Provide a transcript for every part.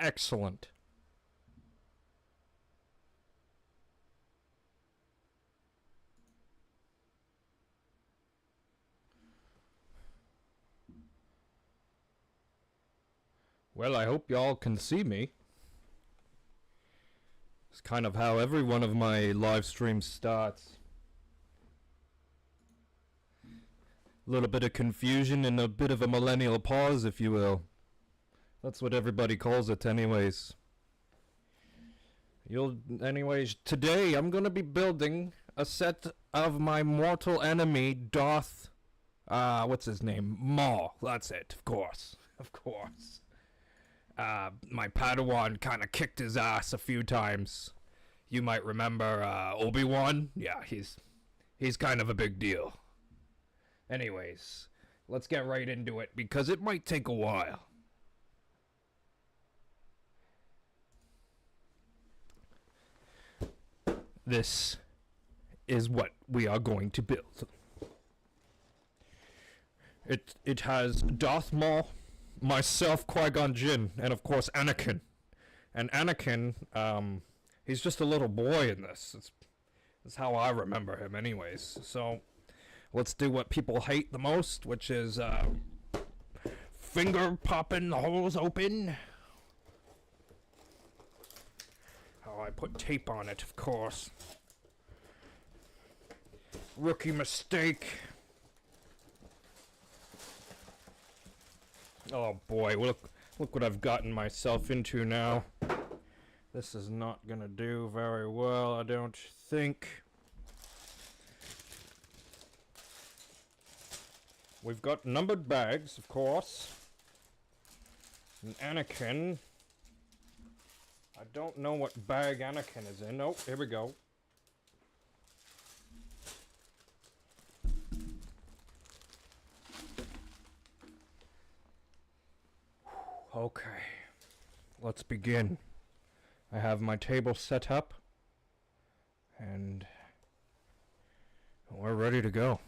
Excellent. Well, I hope y'all can see me. It's kind of how every one of my live streams starts. A little bit of confusion and a bit of a millennial pause, if you will. That's what everybody calls it anyways. Anyways, today I'm gonna be building a set of my mortal enemy, Darth, what's his name? Maul. That's it, of course. Of course. My Padawan kinda kicked his ass a few times. You might remember, Obi-Wan? Yeah, he's kind of a big deal. Anyways, let's get right into it, because it might take a while. This is what we are going to build. It has Darth Maul, myself, Qui-Gon Jinn, and of course Anakin. And Anakin, he's just a little boy in this. That's how I remember him anyways. So, let's do what people hate the most, which is, finger popping the holes open. Oh, I put tape on it, of course. Rookie mistake. Oh boy, look what I've gotten myself into now. This is not gonna do very well, I don't think. We've got numbered bags, of course. And Anakin. I don't know what bag Anakin is in. Oh, here we go. Okay, let's begin. I have my table set up, and we're ready to go.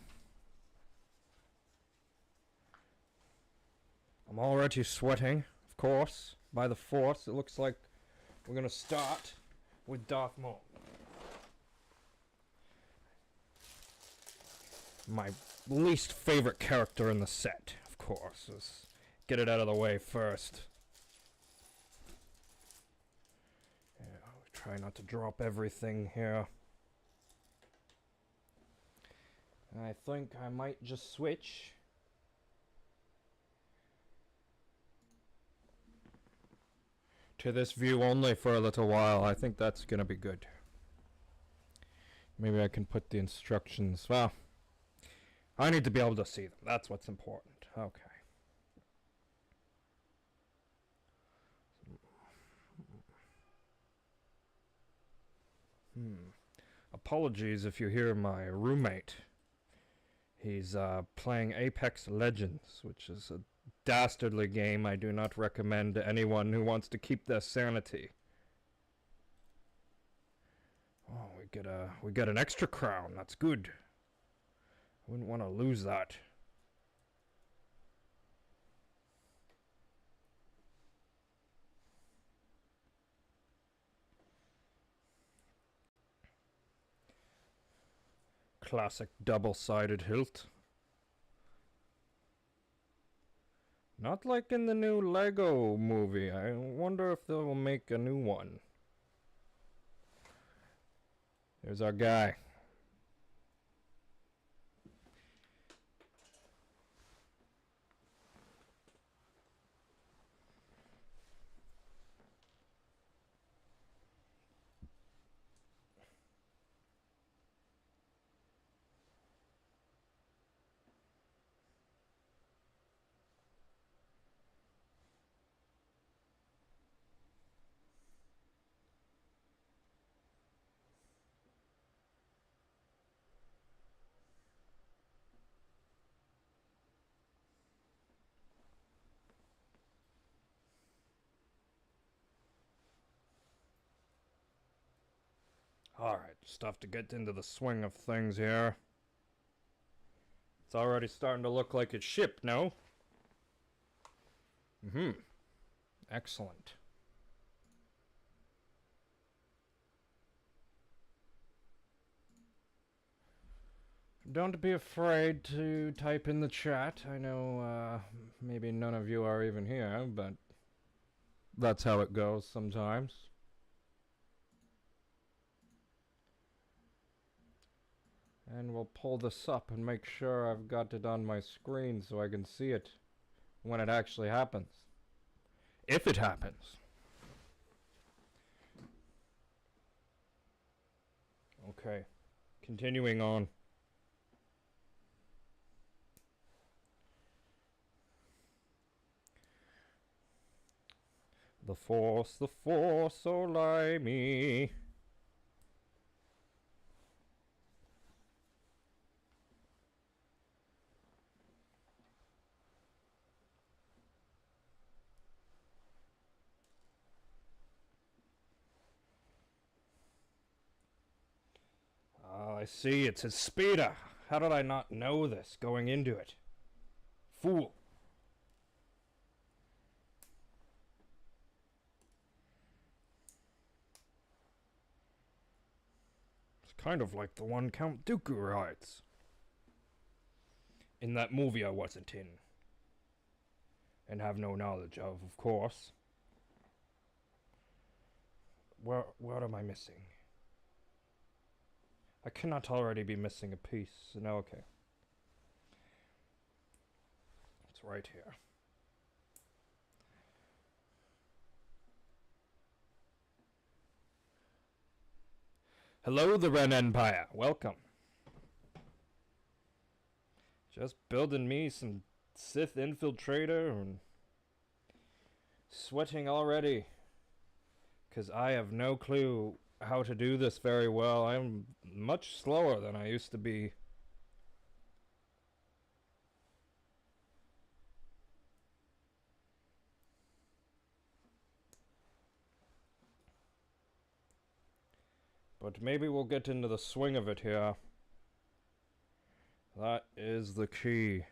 I'm already sweating, of course, by the Force. It looks like we're gonna start with Darth Maul. My least favorite character in the set, of course. Let's get it out of the way first. Yeah, try not to drop everything here. I think I might just switch. To this view only for a little while. I think that's gonna be good. Maybe I can put the instructions. Well, I need to be able to see them. That's what's important. Okay. Apologies if you hear my roommate. He's playing Apex Legends, which is a dastardly game I do not recommend to anyone who wants to keep their sanity. Oh, we get an extra crown. That's good. I wouldn't want to lose that. Classic double-sided hilt. Not like in the new Lego movie. I wonder if they'll make a new one. There's our guy. Alright, just have to get into the swing of things here. It's already starting to look like it's shipped, no? Excellent. don't be afraid to type in the chat. I know maybe none of you are even here, but that's how it goes sometimes. And we'll pull this up and make sure I've got it on my screen so I can see it when it actually happens. If it happens. Okay, continuing on. The force, oh lie me. Oh, I see, it's his speeder. How did I not know this going into it? Fool. Kind of like the one Count Dooku rides. In that movie I wasn't in. And have no knowledge of course. What am I missing? I cannot already be missing a piece. No, okay. It's right here. Hello, the Ren Empire. Welcome. Just building me some Sith Infiltrator and sweating already. Because I have no clue how to do this very well. I'm much slower than I used to be. But maybe we'll get into the swing of it here. That is the key.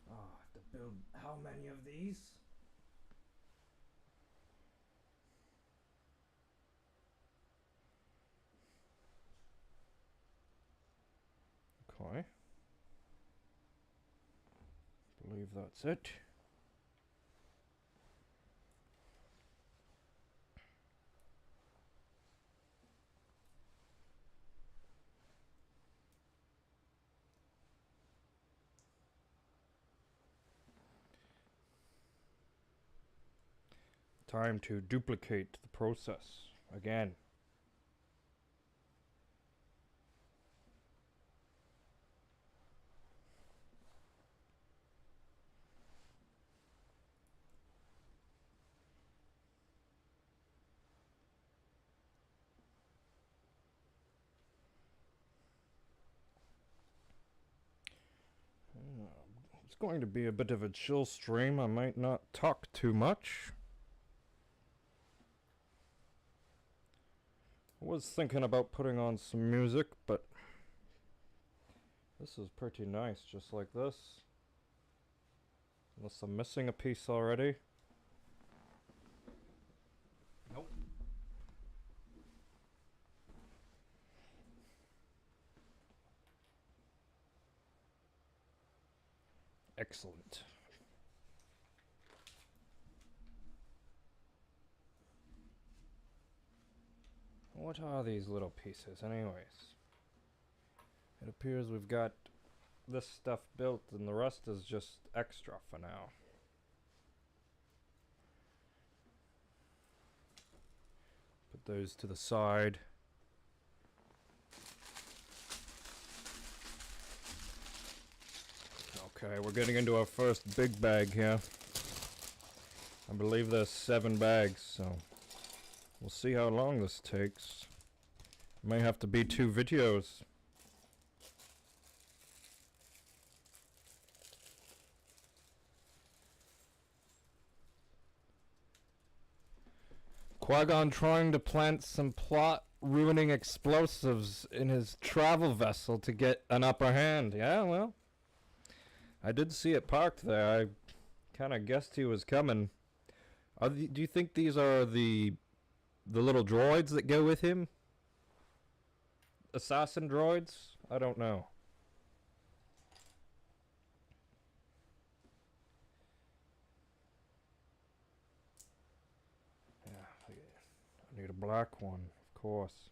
Oh, I have to build how many of these? Okay. Believe that's it. Time to duplicate the process again. It's going to be a bit of a chill stream. I might not talk too much. I was thinking about putting on some music, but this is pretty nice, just like this. Unless I'm missing a piece already. Nope. Excellent. What are these little pieces anyways? It appears we've got this stuff built and the rest is just extra for now. Put those to the side. Okay, we're getting into our first big bag here. I believe there's 7 bags, so we'll see how long this takes. May have to be 2 videos. Qui-Gon trying to plant some plot-ruining explosives in his travel vessel to get an upper hand. Yeah, well, I did see it parked there. I kind of guessed he was coming. Do you think these are the little droids that go with him? Assassin droids? I don't know. Yeah, I need a black one, of course.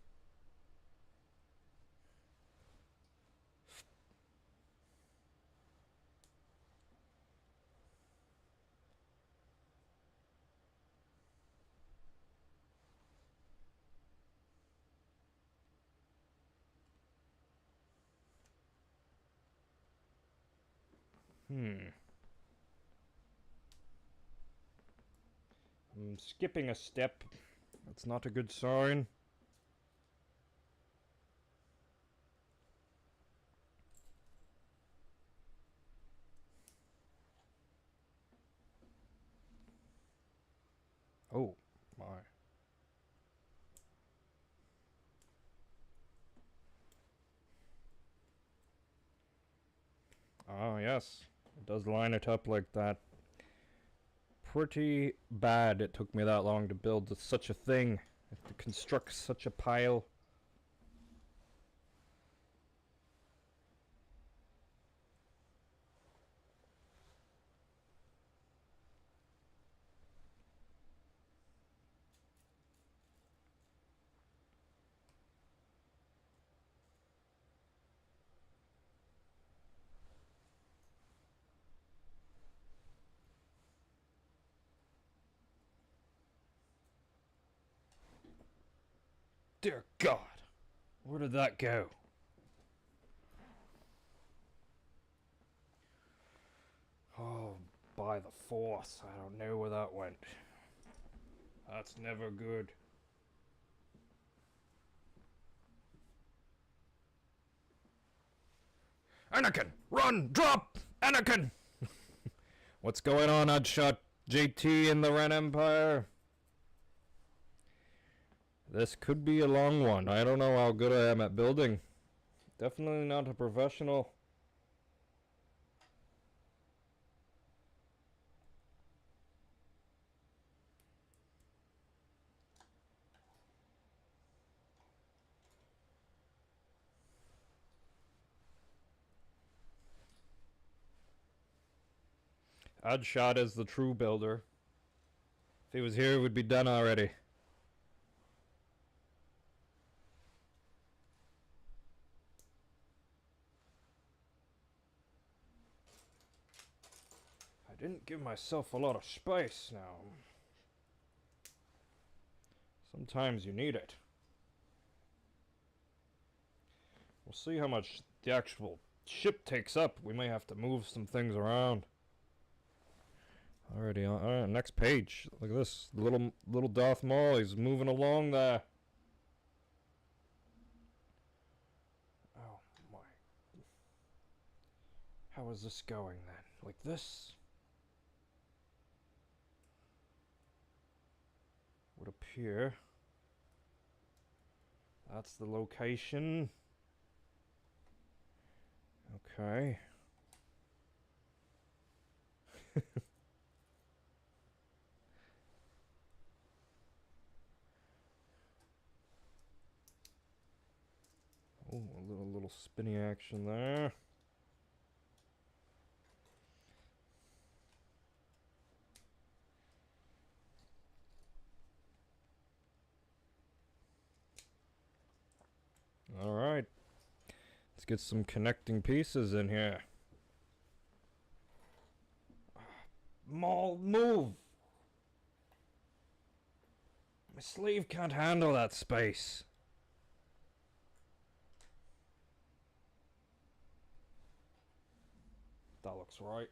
I'm skipping a step. That's not a good sign. Oh, my. Oh, yes. It does line it up like that. Pretty bad it took me that long to build such a thing. To construct such a pile. Dear God, where did that go? Oh, by the Force, I don't know where that went. That's never good. Anakin, run, drop, Anakin! What's going on, Oddshot JT in the Ren Empire? This could be a long one. I don't know how good I am at building. Definitely not a professional. Oddshot is the true builder. If he was here, it would be done already. I didn't give myself a lot of space now. Sometimes you need it. We'll see how much the actual ship takes up. We may have to move some things around. Alrighty, alright, next page. Look at this. Little Darth Maul, he's moving along there. Oh my. How is this going then? Like this? Would appear. That's the location. Okay. Oh, a little spinny action there. All right. Let's get some connecting pieces in here. Maul, move! My sleeve can't handle that space. That looks right.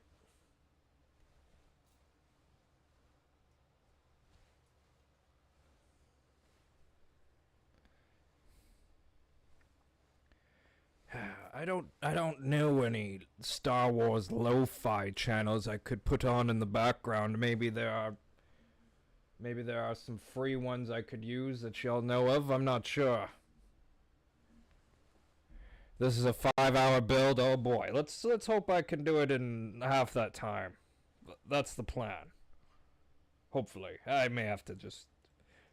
I don't know any Star Wars lo-fi channels I could put on in the background. Maybe there are some free ones I could use that y'all know of. I'm not sure. This is a 5-hour build. Oh boy. Let's hope I can do it in half that time. That's the plan. Hopefully. I may have to just...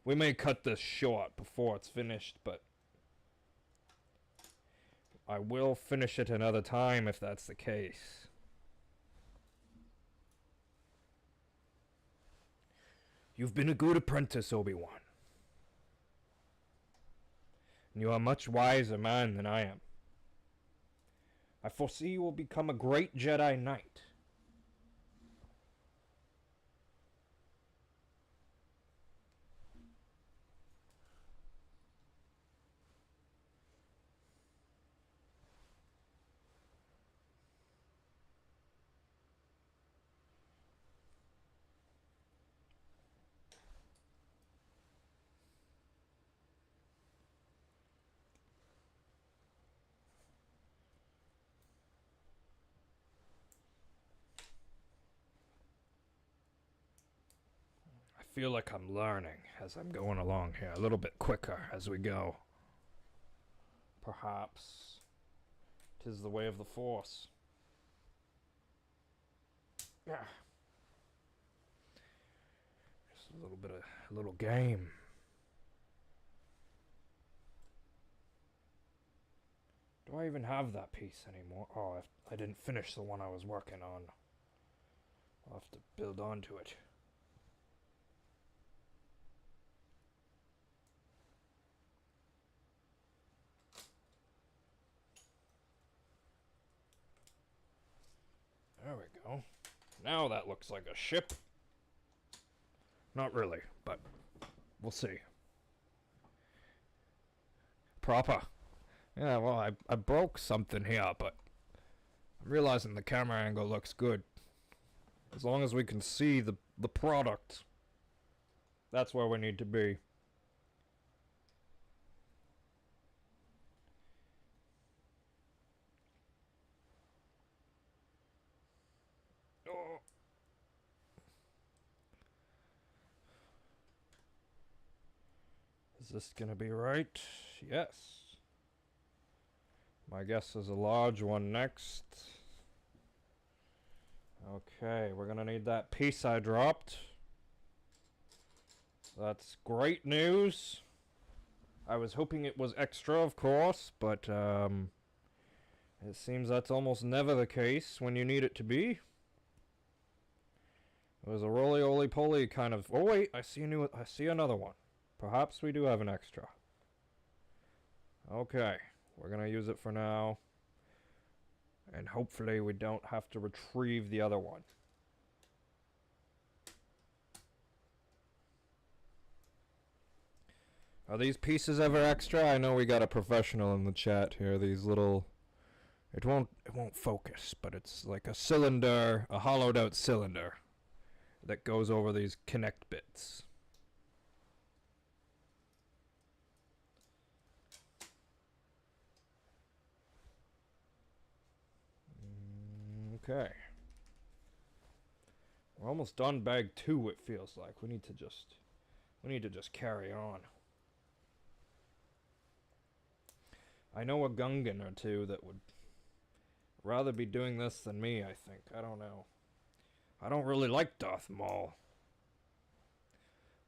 We may cut this short before it's finished, but... I will finish it another time if that's the case. You've been a good apprentice, Obi-Wan. And you are a much wiser man than I am. I foresee you will become a great Jedi Knight. I feel like I'm learning as I'm going along here, a little bit quicker as we go. Perhaps 'tis the way of the Force. Yeah. Just a little game. Do I even have that piece anymore? Oh, I didn't finish the one I was working on. I'll have to build onto it. There we go. Now that looks like a ship. Not really, but we'll see. Proper. Yeah, well, I broke something here, but I'm realizing the camera angle looks good. As long as we can see the product, that's where we need to be. Oh. Is this gonna be right? Yes. My guess is a large one next. Okay, we're gonna need that piece I dropped. That's great news. I was hoping it was extra, of course, but it seems that's almost never the case when you need it to be. It was a roly-oly-poly kind of... Oh wait, I see another one. Perhaps we do have an extra. Okay, we're gonna use it for now. And hopefully we don't have to retrieve the other one. Are these pieces ever extra? I know we got a professional in the chat here. These little... It won't focus, but it's like a cylinder, a hollowed out cylinder that goes over these connect bits. Okay. We're almost done bag 2, it feels like. We need to just carry on. I know a Gungan or two that would rather be doing this than me, I think. I don't know. I don't really like Darth Maul.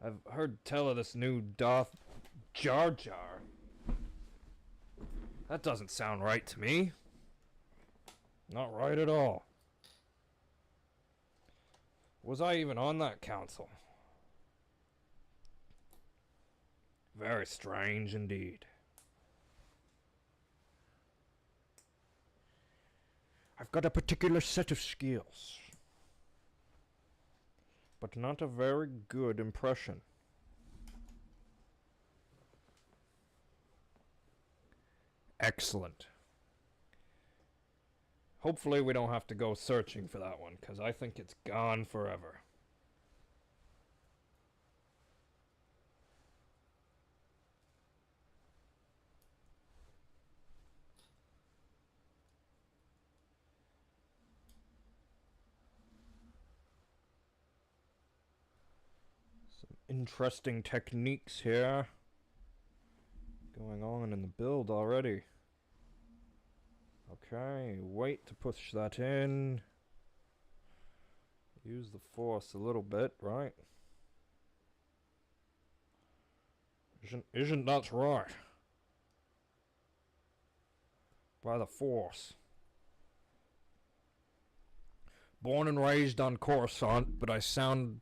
I've heard tell of this new Darth Jar Jar. That doesn't sound right to me. Not right at all. Was I even on that council? Very strange indeed. I've got a particular set of skills, but not a very good impression. Excellent. Hopefully we don't have to go searching for that one, because I think it's gone forever. Some interesting techniques here going on in the build already. Okay, wait to push that in. Use the Force a little bit, right? Isn't that right? By the Force. Born and raised on Coruscant, but I sound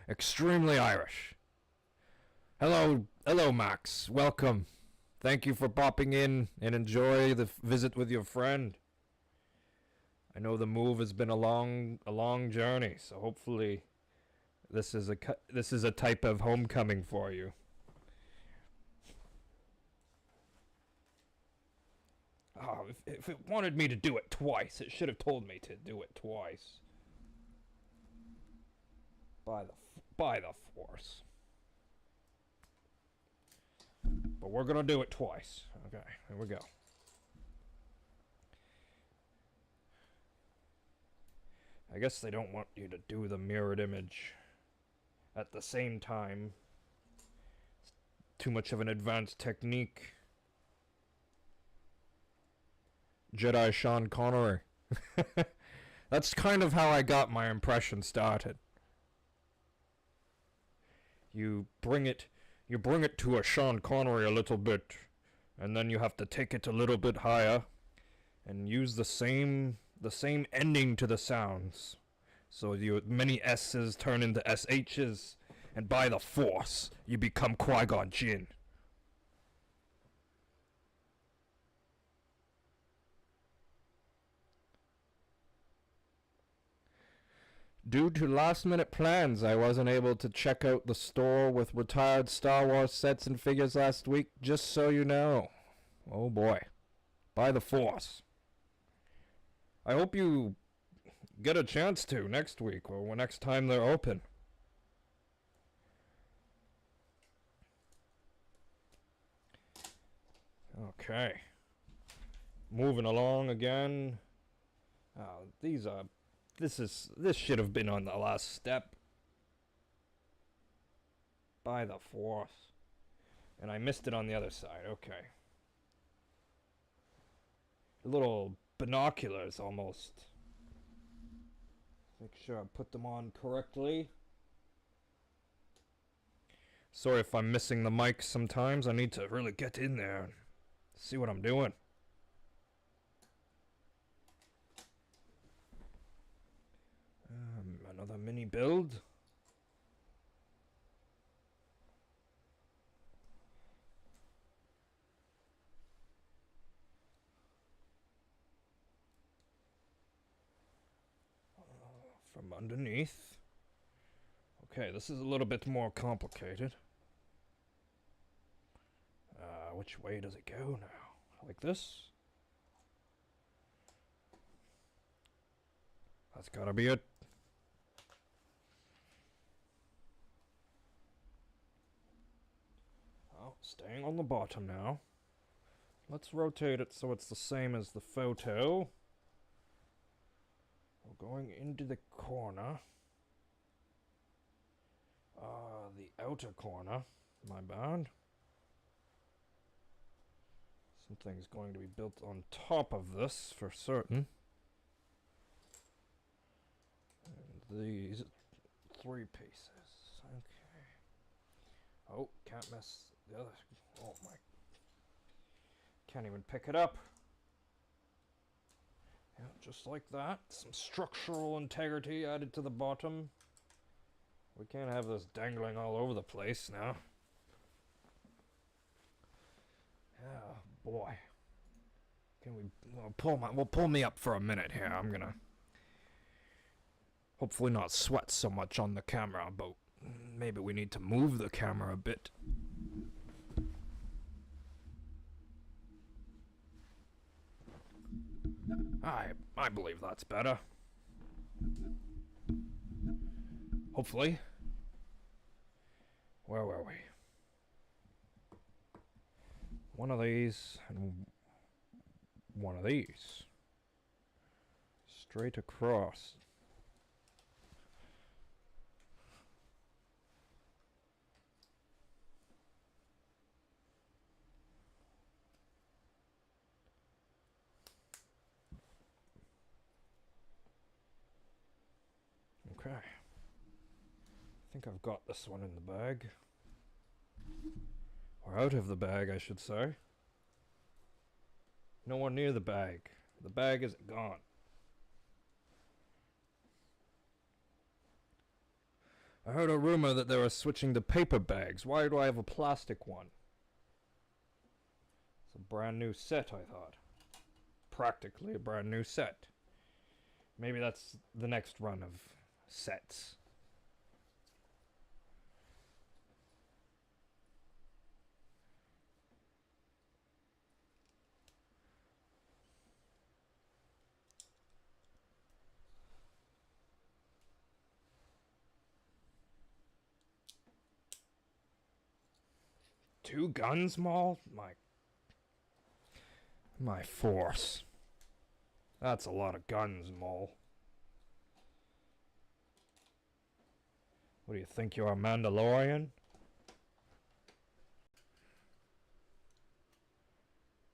extremely Irish. Hello, Max. Welcome. Thank you for popping in and enjoy the visit with your friend. I know the move has been a long journey, so hopefully this is a type of homecoming for you. Oh, if it wanted me to do it twice, it should have told me to do it twice. By the Force. But we're gonna do it twice. Okay, here we go. I guess they don't want you to do the mirrored image at the same time. It's too much of an advanced technique. Jedi Sean Connery. That's kind of how I got my impression started. You bring it to a Sean Connery a little bit, and then you have to take it a little bit higher and use the same ending to the sounds. So many S's turn into SH's, and by the Force, you become Qui-Gon Jinn. Due to last-minute plans, I wasn't able to check out the store with retired Star Wars sets and figures last week, just so you know. Oh boy. By the Force. I hope you get a chance to next week, or next time they're open. Okay. Moving along again. This should have been on the last step. By the Force. And I missed it on the other side. Okay. Little binoculars almost. Make sure I put them on correctly. Sorry if I'm missing the mic sometimes. I need to really get in there and see what I'm doing. Another mini build. From underneath. Okay, this is a little bit more complicated. Which way does it go now? Like this? That's gotta be it. Oh, staying on the bottom now. Let's rotate it so it's the same as the photo. We're going into the corner. The outer corner. My bad. Something's going to be built on top of this for certain. And these 3 pieces. Okay. Oh, can't mess the other. Oh my. Can't even pick it up. Yeah, just like that. Some structural integrity added to the bottom. We can't have this dangling all over the place now. Oh boy. Can we pull me up for a minute here. I'm gonna hopefully not sweat so much on the camera, but maybe we need to move the camera a bit. I believe that's better. Hopefully. Where were we? One of these and one of these. Straight across. Okay. I think I've got this one in the bag. Or out of the bag, I should say. Nowhere near the bag. The bag is gone. I heard a rumor that they were switching to paper bags. Why do I have a plastic one? It's a brand new set, I thought. Practically a brand new set. Maybe that's the next run of sets. Two guns, Maul? My force. That's a lot of guns, Maul. What do you think, you're a Mandalorian?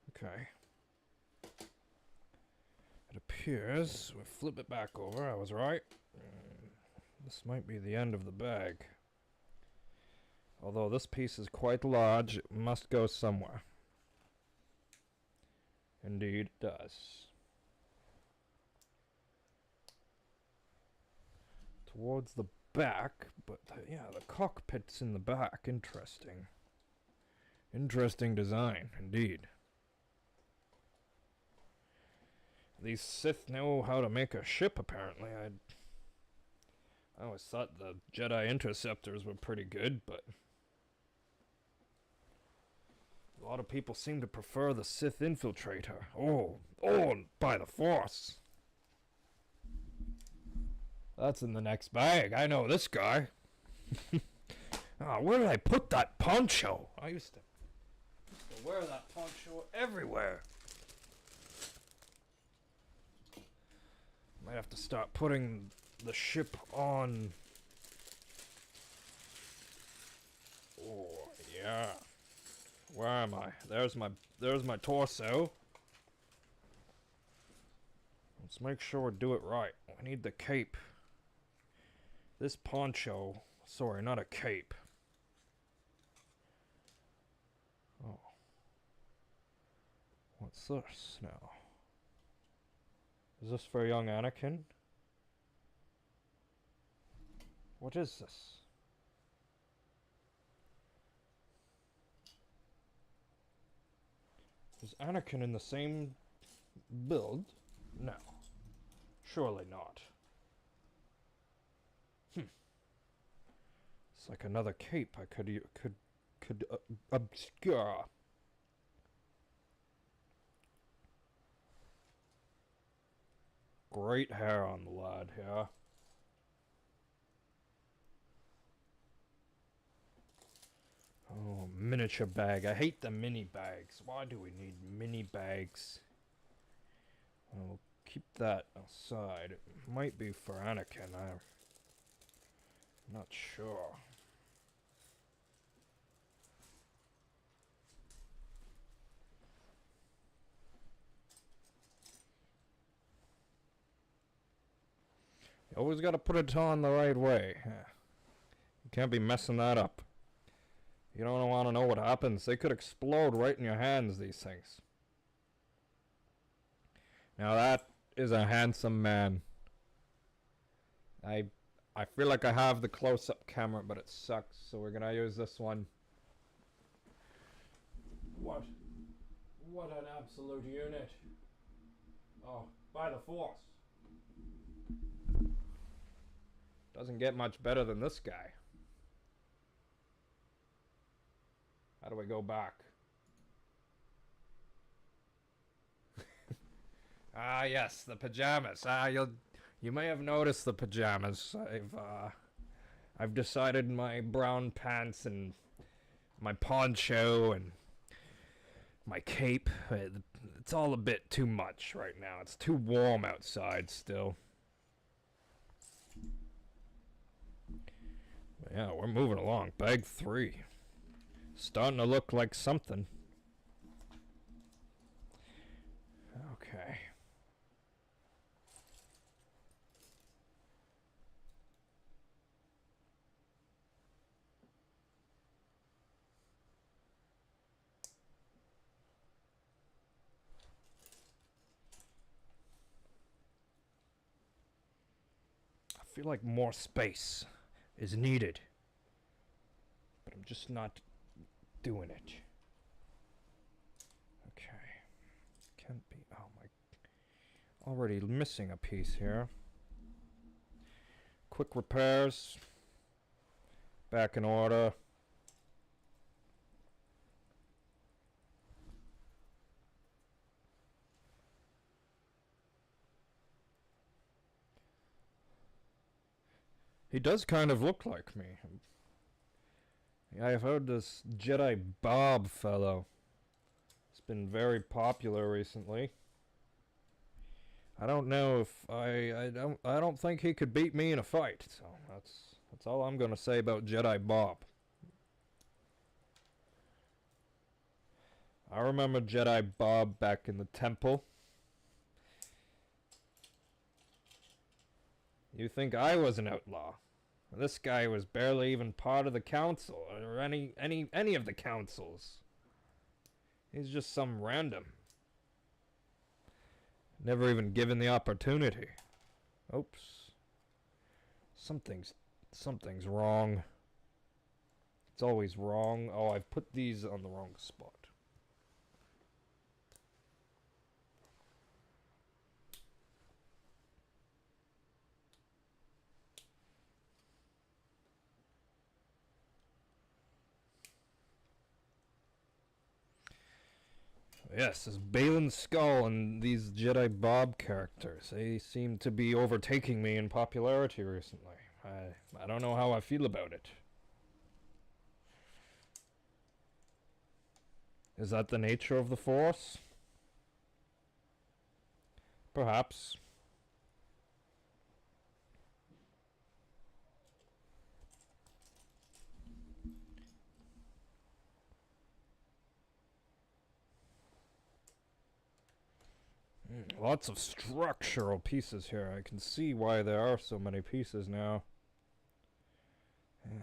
Okay. It appears, we flip it back over, I was right. This might be the end of the bag. Although this piece is quite large, it must go somewhere. Indeed it does. Towards the back, but yeah, the cockpit's in the back. Interesting. Interesting design, indeed. These Sith know how to make a ship, apparently. I always thought the Jedi Interceptors were pretty good, but a lot of people seem to prefer the Sith Infiltrator. Oh, by the Force. That's in the next bag. I know this guy. Where did I put that poncho? I used to wear that poncho everywhere. Might have to start putting the ship on. Oh, yeah. Where am I? There's my torso. Let's make sure we do it right. I need the cape. This poncho. Sorry, not a cape. Oh. What's this now? Is this for young Anakin? What is this? Is Anakin in the same build? No. Surely not. It's like another cape I could obscure. Great hair on the lad here. Oh, miniature bag. I hate the mini bags. Why do we need mini bags? I'll keep that aside. It might be for Anakin. I'm not sure. You always got to put it on the right way. You can't be messing that up. You don't want to know what happens. They could explode right in your hands, these things. Now that is a handsome man. I feel like I have the close-up camera, but it sucks, so we're gonna use this one. What an absolute unit. Oh, by the Force. Doesn't get much better than this guy. How do we go back? Yes, the pajamas. You may have noticed the pajamas. I've decided my brown pants and my poncho and my cape. It's all a bit too much right now. It's too warm outside still. But yeah, we're moving along. Bag 3. Starting to look like something. Okay. feel like more space is needed. But I'm just not doing it. Okay. Can't be... Oh my... Already missing a piece here. Quick repairs. Back in order. He does kind of look like me. Yeah, I've heard this Jedi Bob fellow. It's been very popular recently. I don't know if I don't think he could beat me in a fight. So that's all I'm gonna say about Jedi Bob. I remember Jedi Bob back in the temple. You think I was an outlaw? This guy was barely even part of the council, or any of the councils. He's just some random. Never even given the opportunity. Oops. Something's wrong. It's always wrong. Oh, I've put these on the wrong spot. Yes, this Balin Skull and these Jedi Bob characters, they seem to be overtaking me in popularity recently. I don't know how I feel about it. Is that the nature of the Force? Perhaps. Lots of structural pieces here. I can see why there are so many pieces now. Yeah.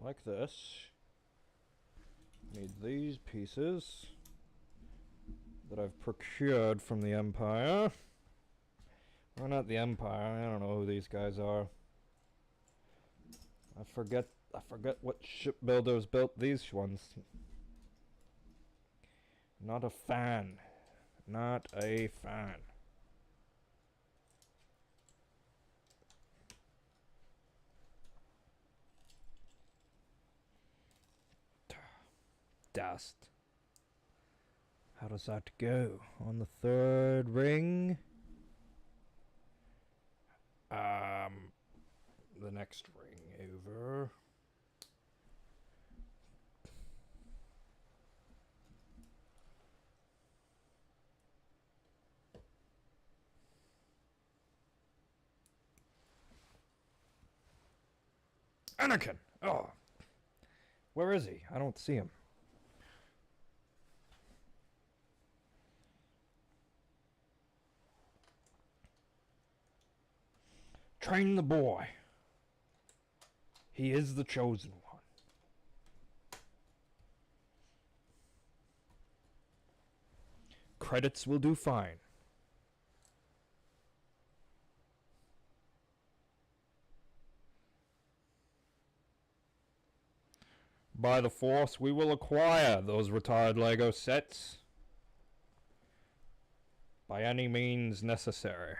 Like this. Need these pieces that I've procured from the Empire. Or not the Empire, I don't know who these guys are. I forget what shipbuilders built these ones. Not a fan. Not a fan. Dust. How does that go? On the third ring? The next ring over. Anakin! Oh! Where is he? I don't see him. Train the boy. He is the chosen one. Credits will do fine. By the Force, we will acquire those retired Lego sets by any means necessary.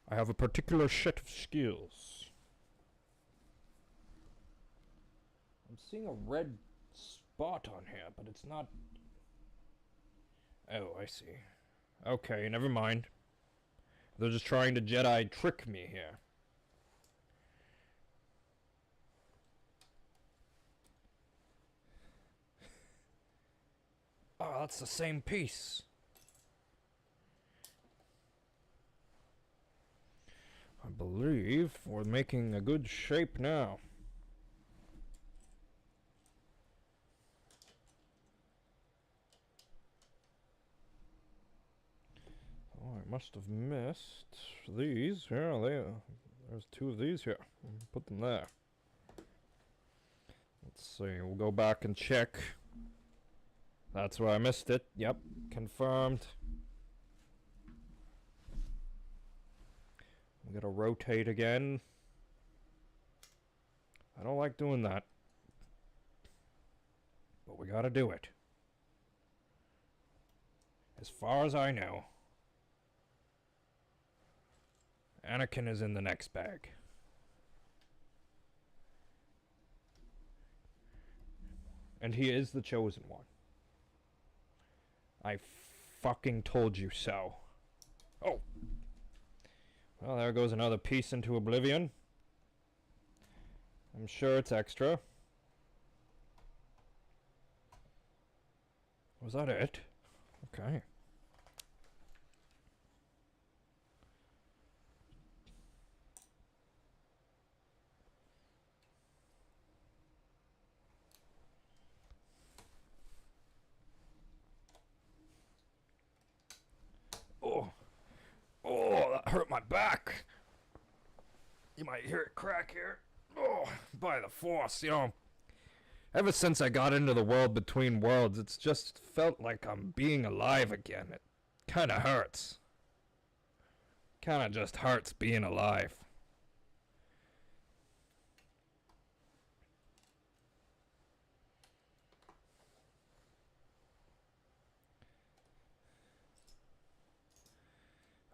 I have a particular set of skills. I'm seeing a red spot on here, but it's not... Oh, I see. Okay, never mind. They're just trying to Jedi trick me here. Oh, that's the same piece. I believe we're making a good shape now. Must have missed these. Yeah, there's 2 of these here. Put them there. Let's see. We'll go back and check. That's where I missed it. Yep, confirmed. We gotta rotate again. I don't like doing that, but we gotta do it. As far as I know, Anakin is in the next bag. And he is the chosen one. I fucking told you so. Oh. Well, there goes another piece into oblivion. I'm sure it's extra. Was that it? Okay. Oh, that hurt my back. You might hear it crack here. Oh, by the Force, you know. Ever since I got into the world between worlds, it's just felt like I'm being alive again. It kinda hurts. Kinda just hurts being alive.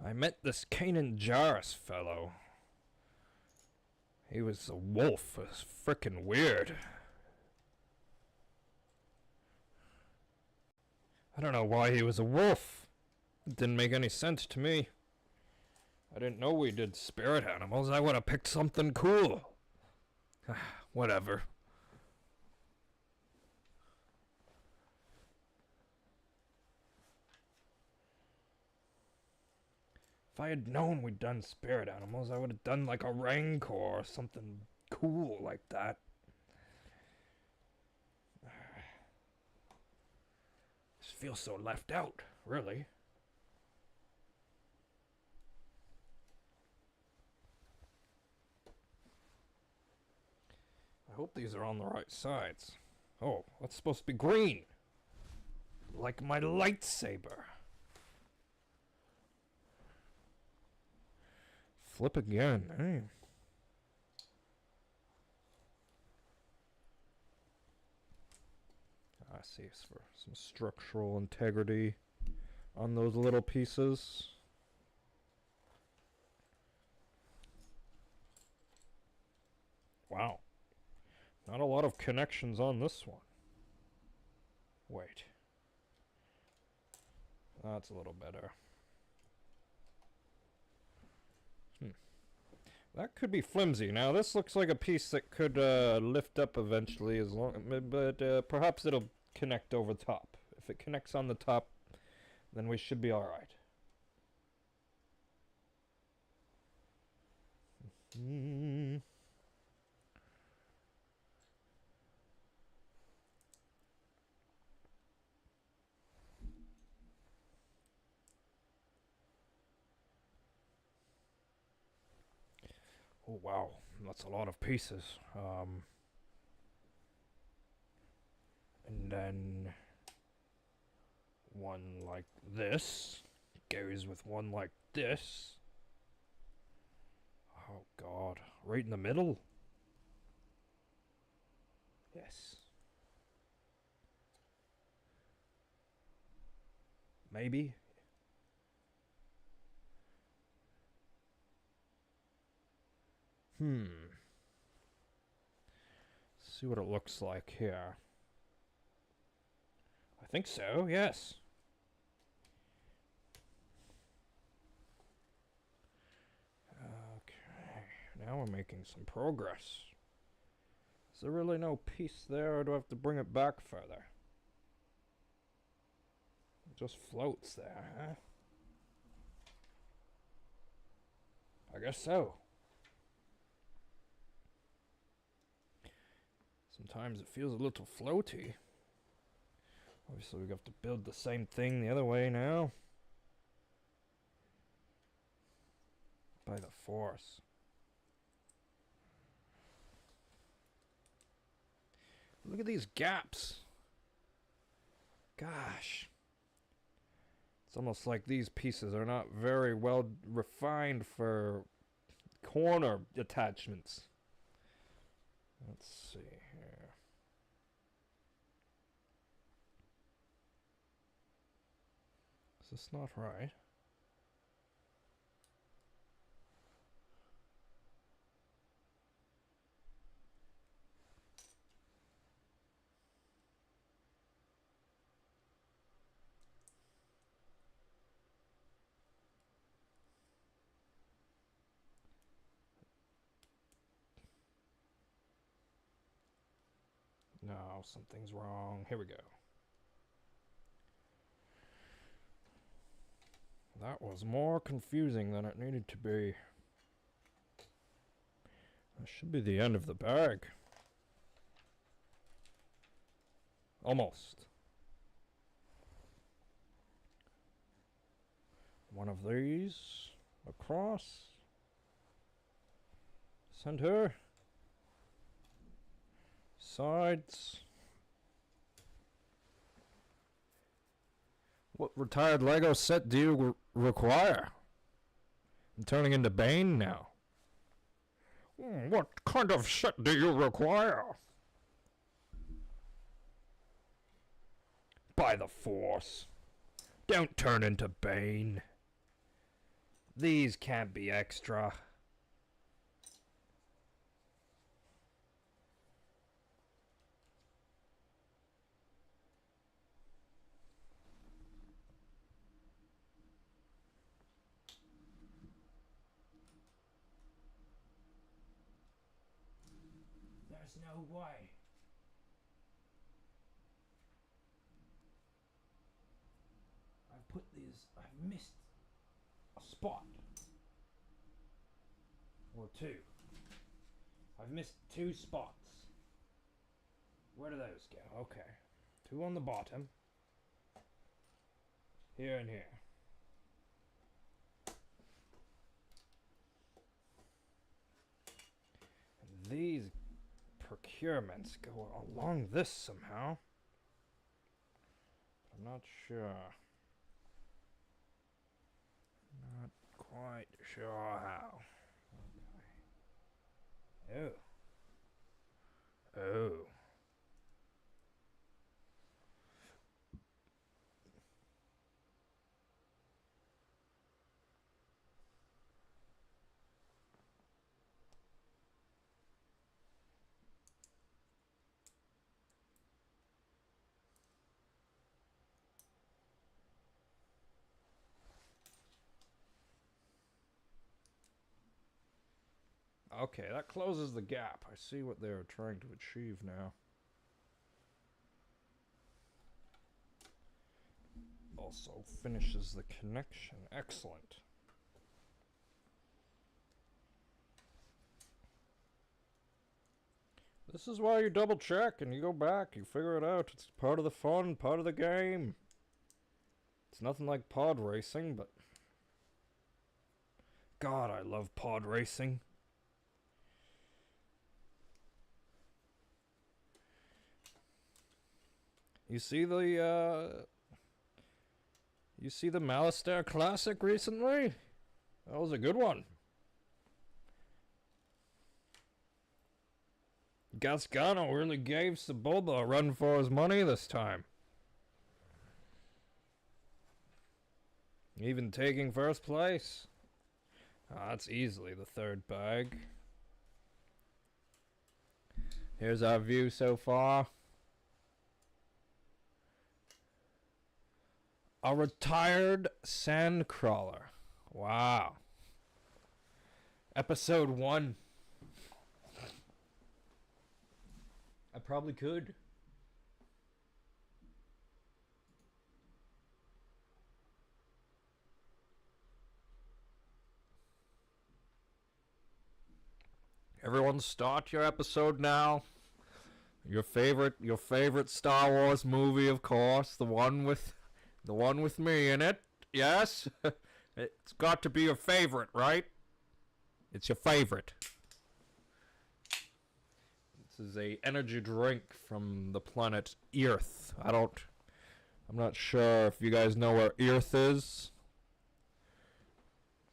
I met this Kanan Jarrus fellow. He was a wolf. It was frickin' weird. I don't know why he was a wolf. It didn't make any sense to me. I didn't know we did spirit animals. I would have picked something cool. Whatever. If I had known we'd done spirit animals, I would have done like a rancor or something cool like that. Just feel so left out, really. I hope these are on the right sides. Oh, that's supposed to be green. Like my lightsaber. Flip again, eh? I see, it's for some structural integrity on those little pieces. Wow. Not a lot of connections on this one. Wait. That's a little better. That could be flimsy. Now, this looks like a piece that could lift up eventually, as long, but perhaps it'll connect over top. If it connects on the top, then we should be all right. Oh wow, that's a lot of pieces. And then one like this goes with one like this. Oh god, right in the middle? Yes. Maybe. See what it looks like here. I think so, yes. Okay, now we're making some progress. Is there really no piece there, or do I have to bring it back further? It just floats there, huh? I guess so. Sometimes it feels a little floaty. Obviously we have to build the same thing the other way now. By the Force. Look at these gaps. Gosh. It's almost like these pieces are not very well refined for corner attachments. Let's see here. Is this not right? No, something's wrong. Here we go. That was more confusing than it needed to be. That should be the end of the bag. Almost. One of these across. Center. Sides. What retired Lego set do you require? I'm turning into Bane now. What kind of set do you require? By the Force. Don't turn into Bane. These can't be extra. There's no way. I've missed a spot. Or two. I've missed two spots. Where do those go? Okay. Two on the bottom. Here and here. And these procurements go along this somehow. I'm not sure. Not quite sure how. Okay. Oh. Oh. Okay, that closes the gap. I see what they're trying to achieve now. Also finishes the connection. Excellent. This is why you double check and you go back, you figure it out. It's part of the fun, part of the game. It's nothing like pod racing, but God, I love pod racing. You see the Malastare Classic recently? That was a good one. Gasgano really gave Sebulba a run for his money this time. Even taking first place. That's easily the third bag. Here's our view so far. A retired sandcrawler. Wow. Episode 1. I probably could. Everyone start your episode now. Your favorite Star Wars movie, of course, the one with me in it. Yes? It's got to be your favorite, right? It's your favorite. This is a energy drink from the planet Earth. I'm not sure if you guys know where Earth is.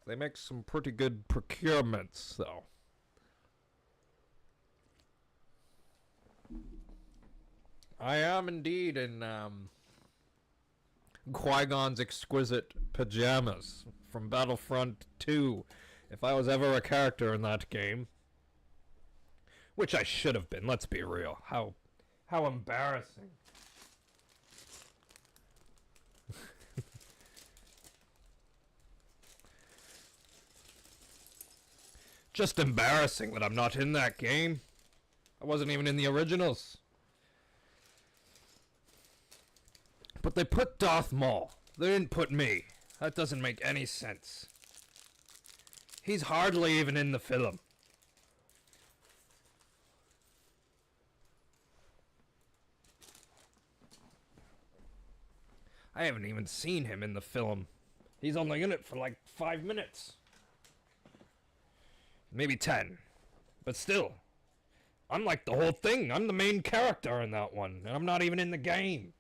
They make some pretty good procurements, though. I am indeed in Qui-Gon's exquisite pajamas from Battlefront 2. If I was ever a character in that game, which I should have been, let's be real. How embarrassing. Just embarrassing that I'm not in that game. I wasn't even in the originals. But they put Darth Maul. They didn't put me. That doesn't make any sense. He's hardly even in the film. I haven't even seen him in the film. He's only in it for like 5 minutes. Maybe 10. But still. I'm like the whole thing. I'm the main character in that one. And I'm not even in the game.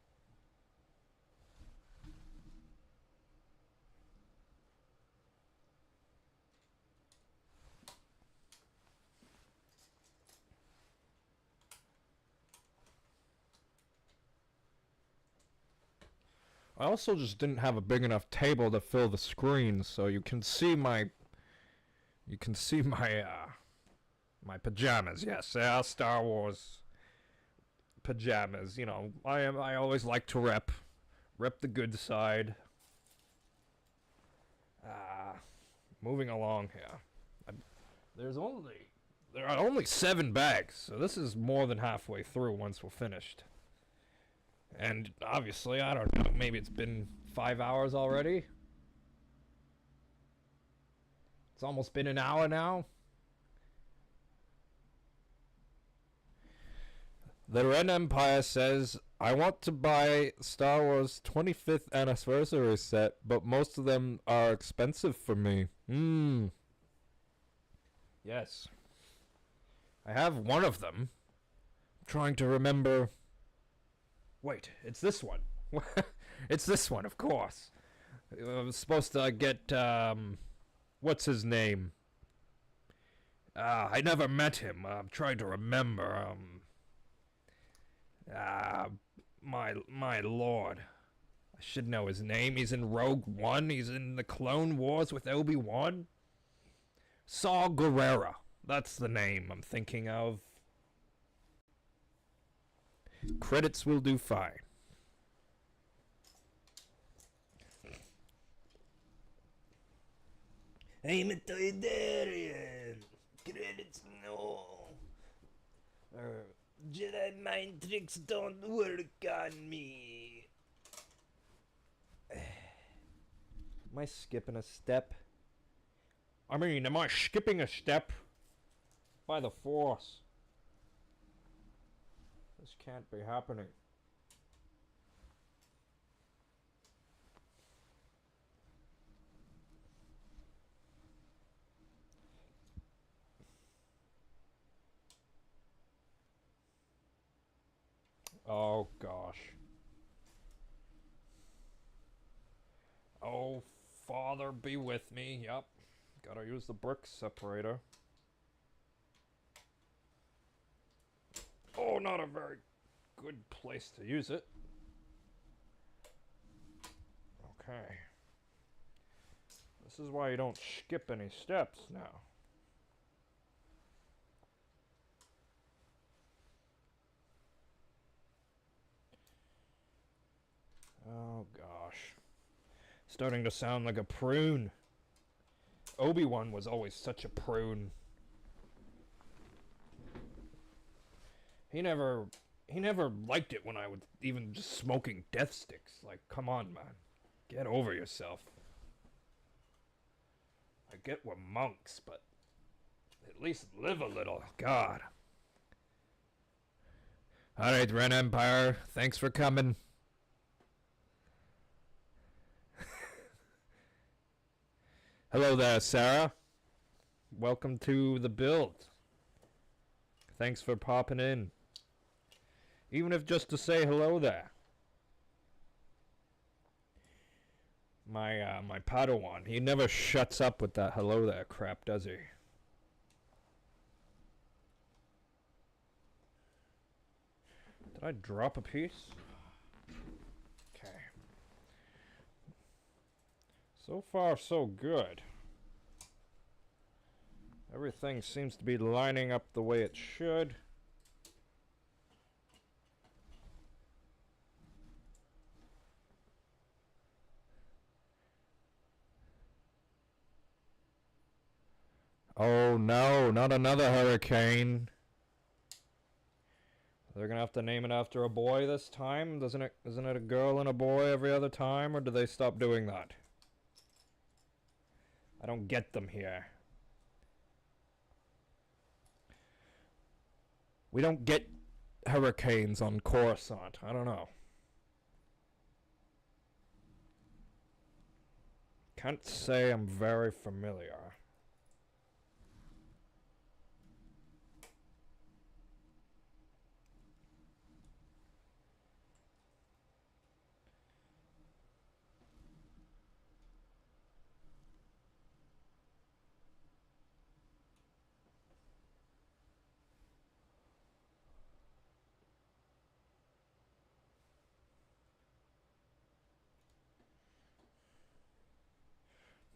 I also just didn't have a big enough table to fill the screen, so you can see my my pajamas. Yes, they are Star Wars pajamas. You know, I always like to rep the good side. Moving along here. There are only 7 bags, so this is more than halfway through once we're finished. And obviously, I don't know, maybe it's been 5 hours already. It's almost been an hour now. The Red Empire says, I want to buy Star Wars 25th anniversary set, but most of them are expensive for me. Yes. I have one of them. I'm trying to remember. Wait, it's this one. It's this one, of course. I was supposed to get, what's his name? I never met him. I'm trying to remember. My lord. I should know his name. He's in Rogue One. He's in the Clone Wars with Obi-Wan. Saw Gerrera. That's the name I'm thinking of. Credits will do fine. I'm a Toydarian. Credits no. Jedi mind tricks don't work on me. Am I skipping a step? I mean, am I skipping a step? By the Force. This can't be happening. Oh gosh. Oh, Father, be with me. Yep. Gotta use the brick separator. Oh, not a very good place to use it. Okay. This is why you don't skip any steps now. Oh gosh. Starting to sound like a prune. Obi-Wan was always such a prune. He never liked it when I was even just smoking death sticks. Like, come on, man. Get over yourself. I get we're monks, but at least live a little. God. Alright, Ren Empire. Thanks for coming. Hello there, Sarah. welcome to the build. Thanks for popping in. Even if just to say hello there. My Padawan, he never shuts up with that hello there crap, does he? Did I drop a piece? Okay. So far, so good. Everything seems to be lining up the way it should. Oh no, not another hurricane. They're gonna have to name it after a boy this time? Isn't it a girl and a boy every other time, or do they stop doing that? I don't get them here. We don't get hurricanes on Coruscant. I don't know. Can't say I'm very familiar.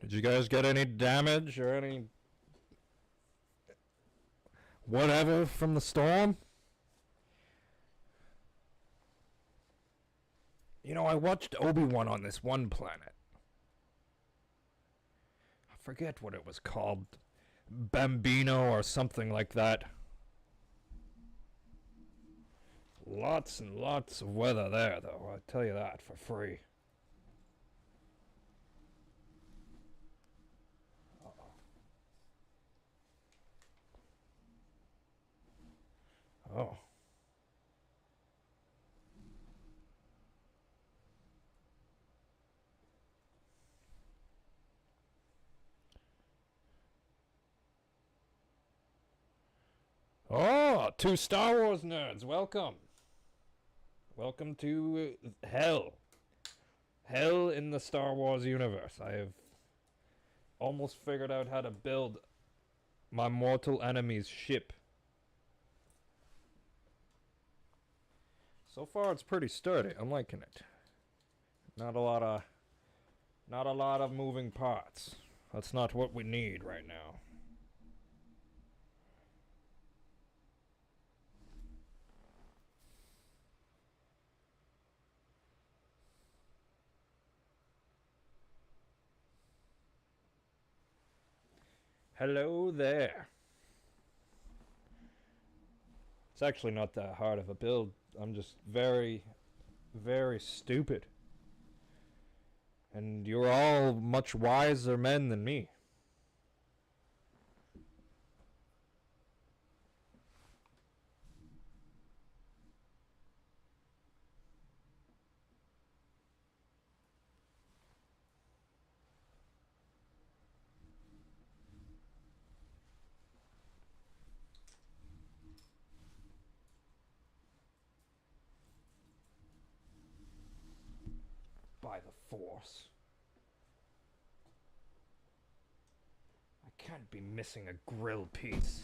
Did you guys get any damage or any whatever from the storm? You know, I watched Obi-Wan on this one planet. I forget what it was called. Bambino or something like that. Lots and lots of weather there, though. I'll tell you that for free. Oh. Oh, two Star Wars nerds, welcome. Welcome to hell. Hell in the Star Wars universe. I have almost figured out how to build my mortal enemy's ship. So far it's pretty sturdy. I'm liking it. Not a lot of moving parts. That's not what we need right now. Hello there. It's actually not that hard of a build. I'm just very, very stupid. And you're all much wiser men than me. By the Force. I can't be missing a grill piece.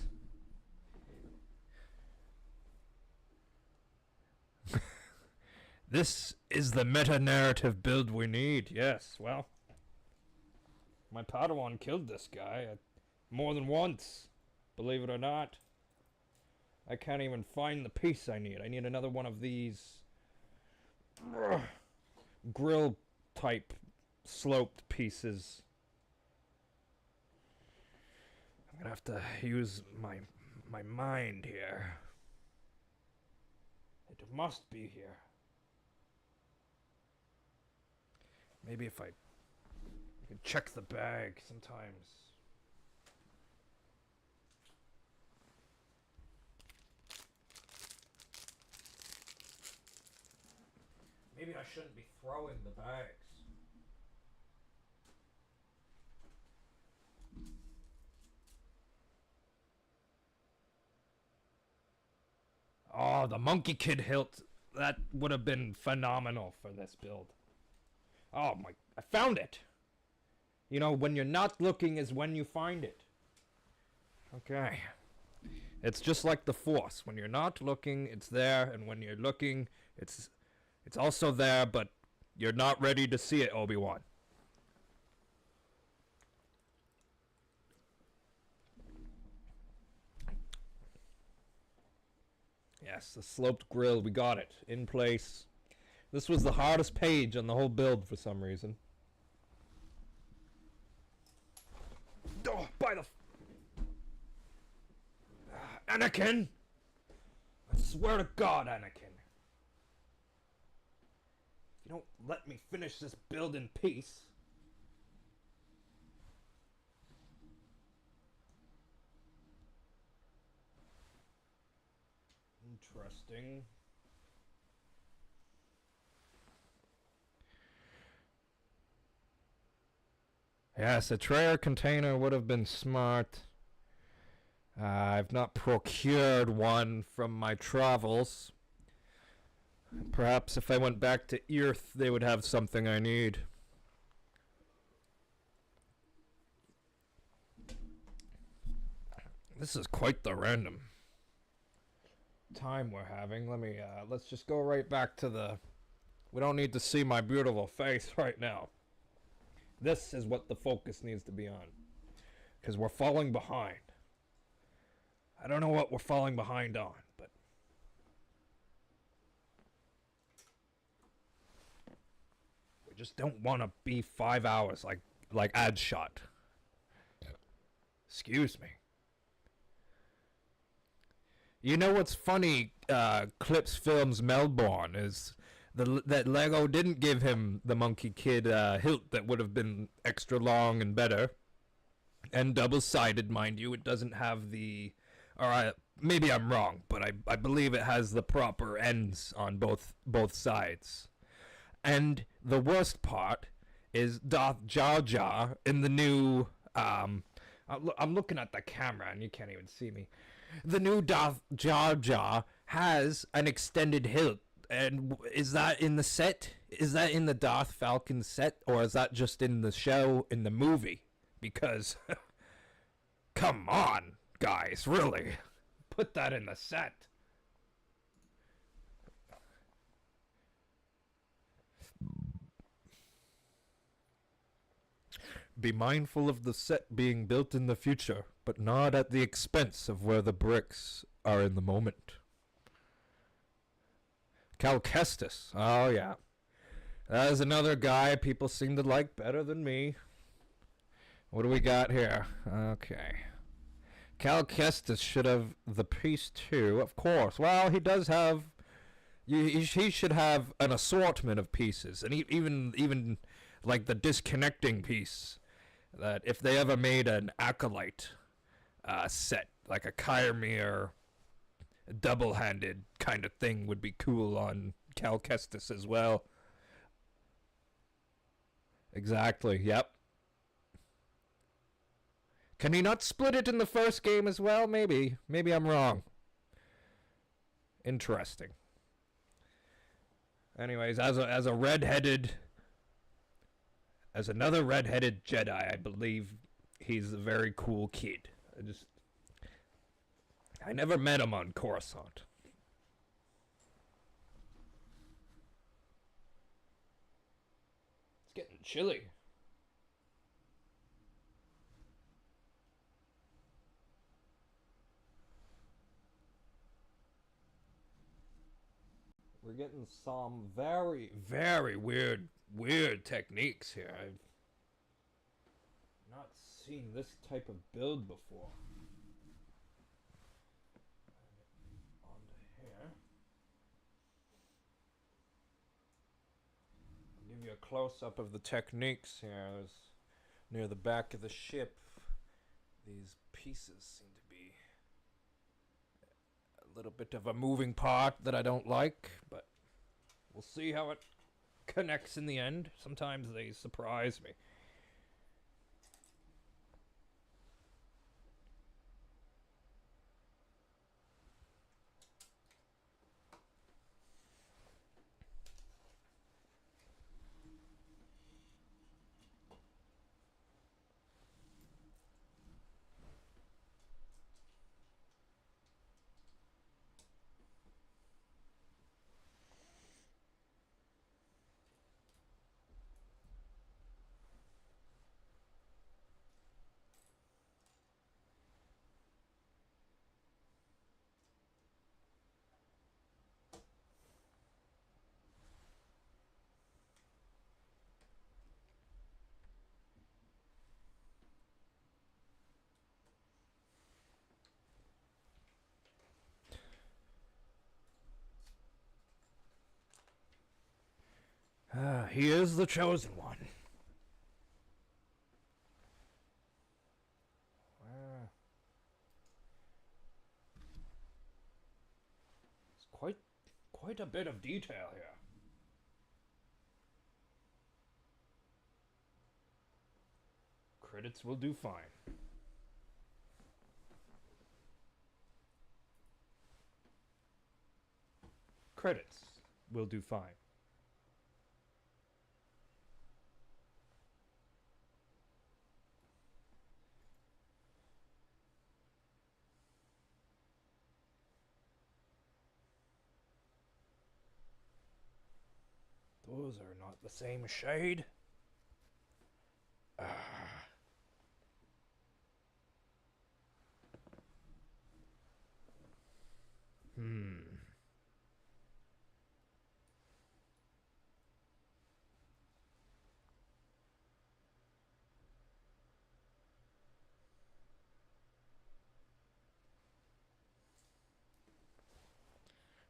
This is the meta-narrative build we need. Yes, well, my Padawan killed this guy more than once, believe it or not. I can't even find the piece I need. I need another one of these grill type sloped pieces. I'm gonna have to use my mind here. It must be here. Maybe if I can check the bag sometimes. Maybe I shouldn't be throwing the bags. Oh, the Monkey Kid hilt. That would have been phenomenal for this build. Oh my, I found it. You know, when you're not looking is when you find it. Okay. It's just like the Force. When you're not looking, it's there, and when you're looking, it's also there, but you're not ready to see it, Obi-Wan. Yes, the sloped grill, we got it. In place. This was the hardest page on the whole build for some reason. Oh, by the... Anakin! I swear to God, Anakin. If you don't let me finish this build in peace... Interesting. Yes, a tray or container would have been smart. I've not procured one from my travels. Perhaps if I went back to Earth, they would have something I need. This is quite the random time we're having. Let's just go right back to the... We don't need to see my beautiful face right now. This is what the focus needs to be on. Because we're falling behind. I don't know what we're falling behind on, but... We just don't want to be 5 hours like ad shot. Excuse me. You know what's funny, Clips Films Melbourne, is that Lego didn't give him the Monkey Kid hilt that would have been extra long and better. And double-sided, mind you. It doesn't have the... Or maybe I'm wrong, but I believe it has the proper ends on both sides. And the worst part is Darth Jar Jar in the new... I'm looking at the camera and you can't even see me. The new Darth Jar Jar has an extended hilt. And is that in the set? Is that in the Darth Falcon set? Or is that just in the show, in the movie? Because, come on, guys, really? Put that in the set. Be mindful of the set being built in the future, but not at the expense of where the bricks are in the moment. Cal Kestis. Oh, yeah. That is another guy people seem to like better than me. What do we got here? Okay. Cal Kestis should have the piece too, of course. Well, he does have... He should have an assortment of pieces. And even like the disconnecting piece. That if they ever made an Acolyte set, like a Kyrmir double-handed kind of thing would be cool on Cal Kestis as well. Exactly, yep. Can he not split it in the first game as well? Maybe. Maybe I'm wrong. Interesting. Anyways, as a redheaded... As another redheaded Jedi, I believe he's a very cool kid. I never met him on Coruscant. It's getting chilly. We're getting some very, very weird techniques here. I've not seen this type of build before. Onto here. I'll give you a close-up of the techniques here. There's near the back of the ship. These pieces seem to be a little bit of a moving part that I don't like, but we'll see how it connects in the end. Sometimes they surprise me. He is the chosen one. It's quite a bit of detail here. Credits will do fine. Credits will do fine. Those are not the same shade.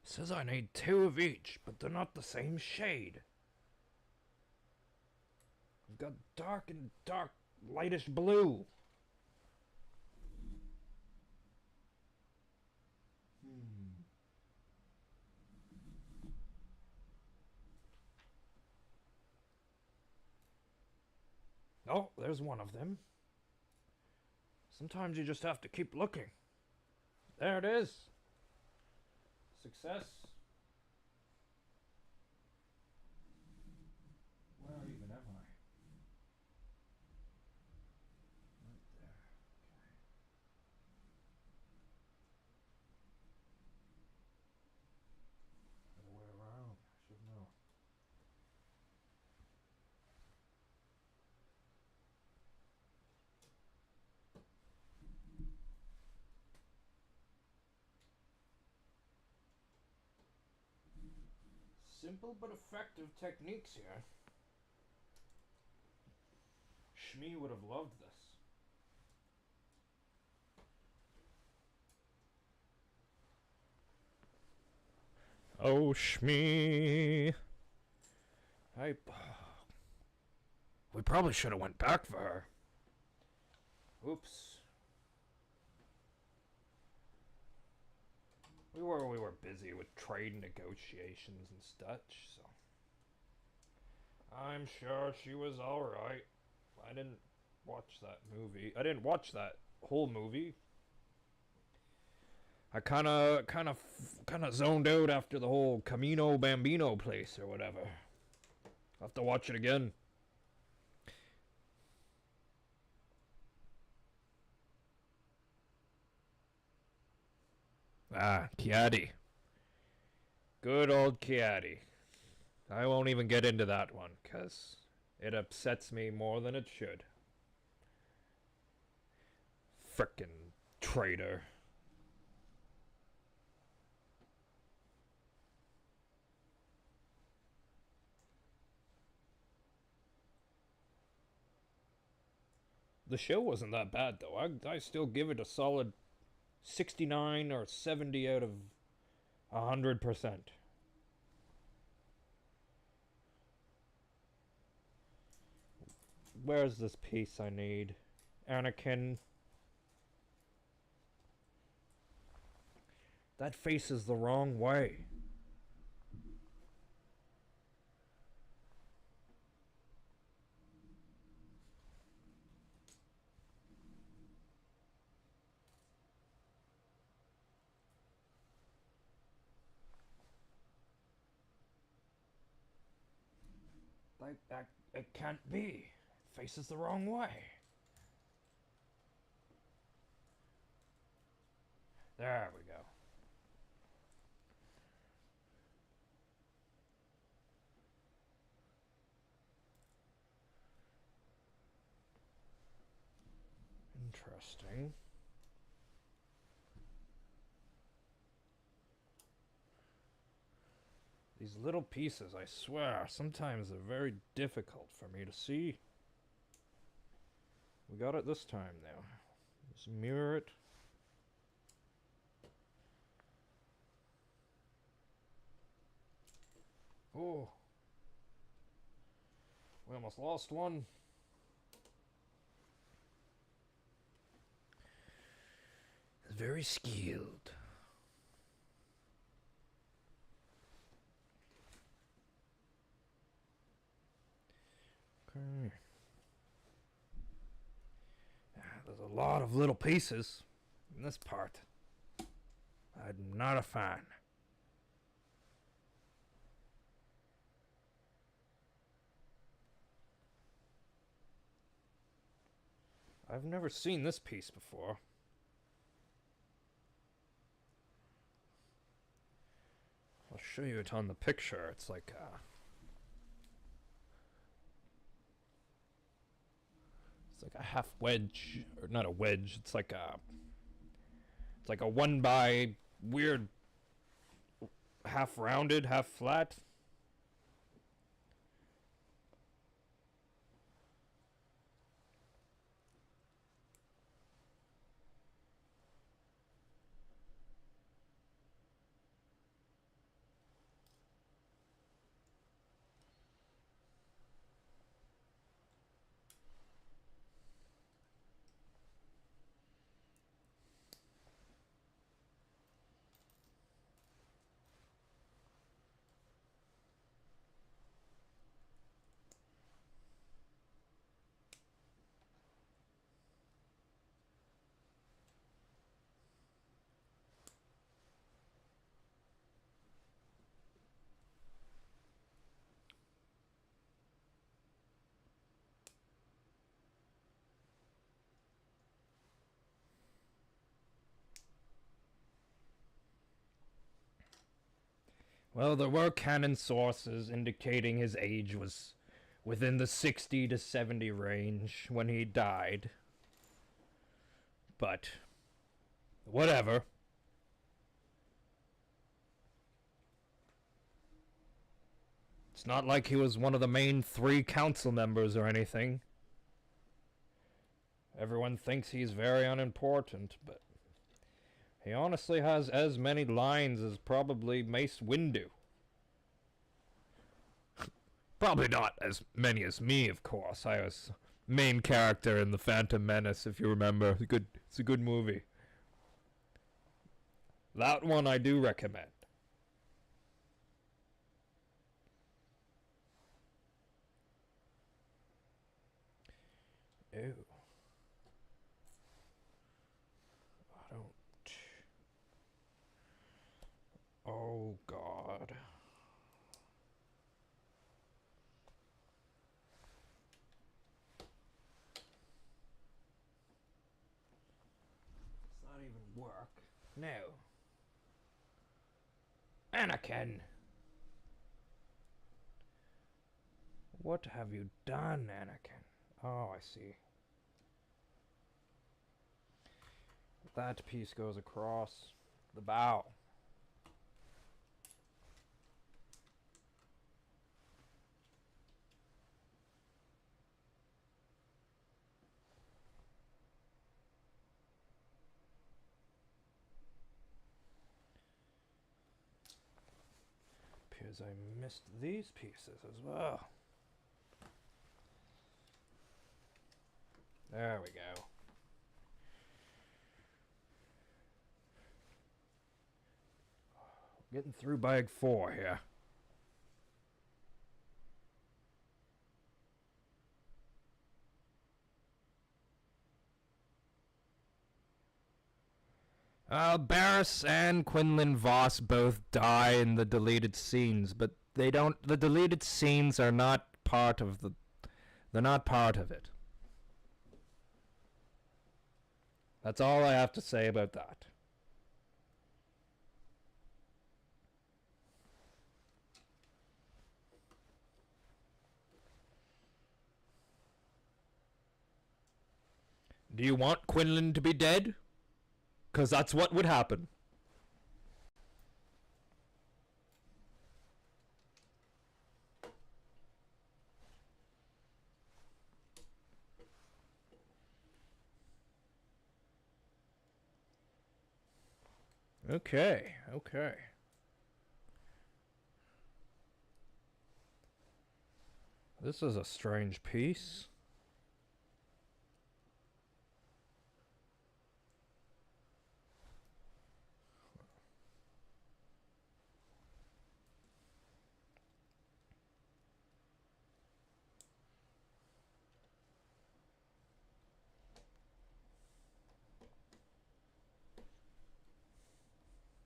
Says I need 2 of each, but they're not the same shade. I've got dark and dark, lightish blue. Oh, there's one of them. Sometimes you just have to keep looking. There it is. Success. Where even am I? Right there. Okay. Other way around. I should know. Simple but effective techniques here. Shmi would have loved this. Oh, Shmi. We probably should have went back for her. Oops. We were busy with trade negotiations and such, so I'm sure she was alright. I didn't watch that movie. I didn't watch that whole movie. I kind of zoned out after the whole Camino Bambino place or whatever. I'll have to watch it again. Ah, Kiadi. Good old Kiadi. I won't even get into that one, because it upsets me more than it should. Frickin' traitor. The show wasn't that bad, though. I still give it a solid 69 or 70 out of 100%. Where's this piece I need? Anakin. That faces the wrong way. It can't be. It faces the wrong way. There we go. Interesting. These little pieces, I swear, sometimes they're very difficult for me to see. We got it this time now. Let's mirror it. Oh. I almost lost one. Very skilled. Okay. There's a lot of little pieces in this part. I'm not a fan. I've never seen this piece before. I'll show you it on the picture. It's like a half wedge, or not a wedge. It's like a one by weird, half rounded, half flat. Well, there were canon sources indicating his age was within the 60 to 70 range when he died. But whatever. It's not like he was one of the main 3 council members or anything. Everyone thinks he's very unimportant, but he honestly has as many lines as probably Mace Windu. Probably not as many as me, of course. I was main character in The Phantom Menace, if you remember. It's a good movie. That one I do recommend. Ew. I don't... Oh, God. Does that even work? No. Anakin! What have you done, Anakin? Oh, I see. That piece goes across the bow. Appears I missed these pieces as well. There we go. Getting through bag 4 here. Barriss and Quinlan Voss both die in the deleted scenes, but they don't. The deleted scenes are not part of the. They're not part of it. That's all I have to say about that. Do you want Quinlan to be dead? 'Cause that's what would happen. Okay, okay. This is a strange piece.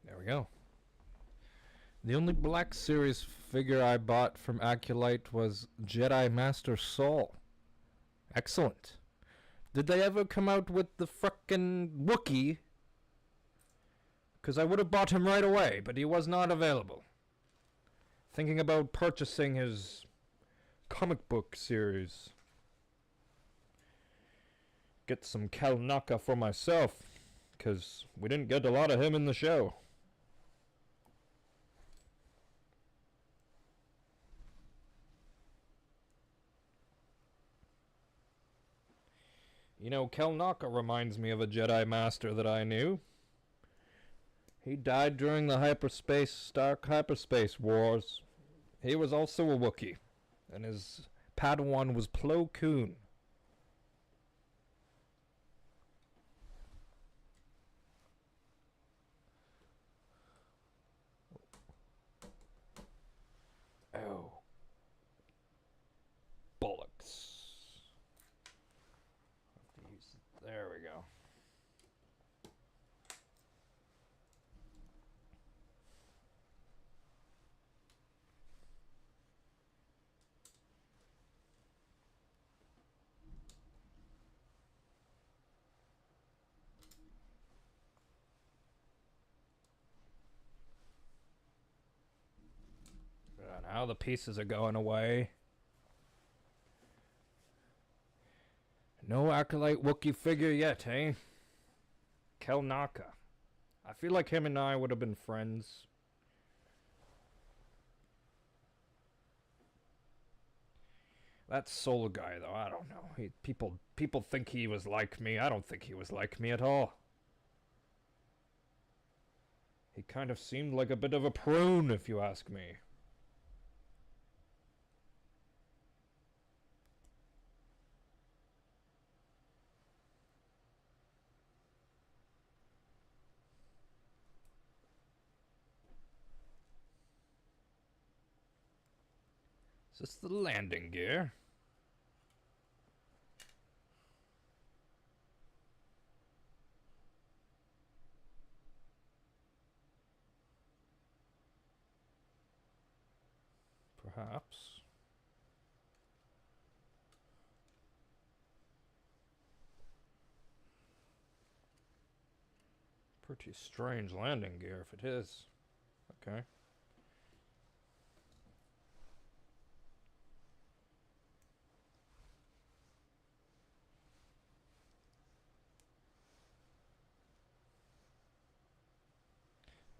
There we go. The only Black Series figure I bought from Acolyte was Jedi Master Saul. Excellent. Did they ever come out with the frickin' Wookiee? Because I would have bought him right away, but he was not available. Thinking about purchasing his comic book series. Get some Cal Naka for myself, because we didn't get a lot of him in the show. You know, Cal Naka reminds me of a Jedi Master that I knew. He died during the Stark Hyperspace Wars. He was also a Wookiee, and his Padawan was Plo Koon. Oh. Bollocks. There we go. Now the pieces are going away. No Acolyte Wookiee figure yet, eh? Kel Naka. I feel like him and I would have been friends. That Soul guy, though, I don't know. People think he was like me. I don't think he was like me at all. He kind of seemed like a bit of a prune, if you ask me. Is this the landing gear? Perhaps. Pretty strange landing gear if it is. Okay.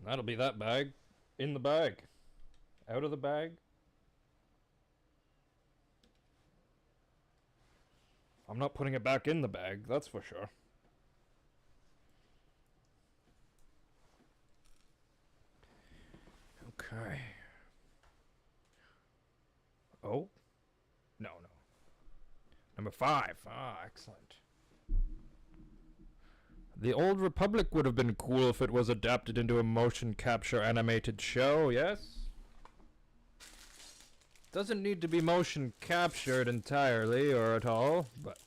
That'll be that bag. In the bag. Out of the bag. I'm not putting it back in the bag, that's for sure. Okay. Oh? No. Number 5. Ah, excellent. The Old Republic would have been cool if it was adapted into a motion capture animated show, yes? Doesn't need to be motion captured entirely or at all, but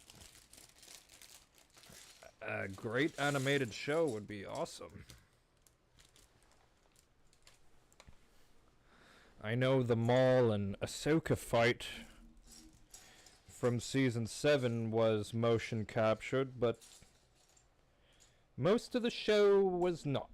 a great animated show would be awesome. I know the Maul and Ahsoka fight from Season 7 was motion captured, but most of the show was not.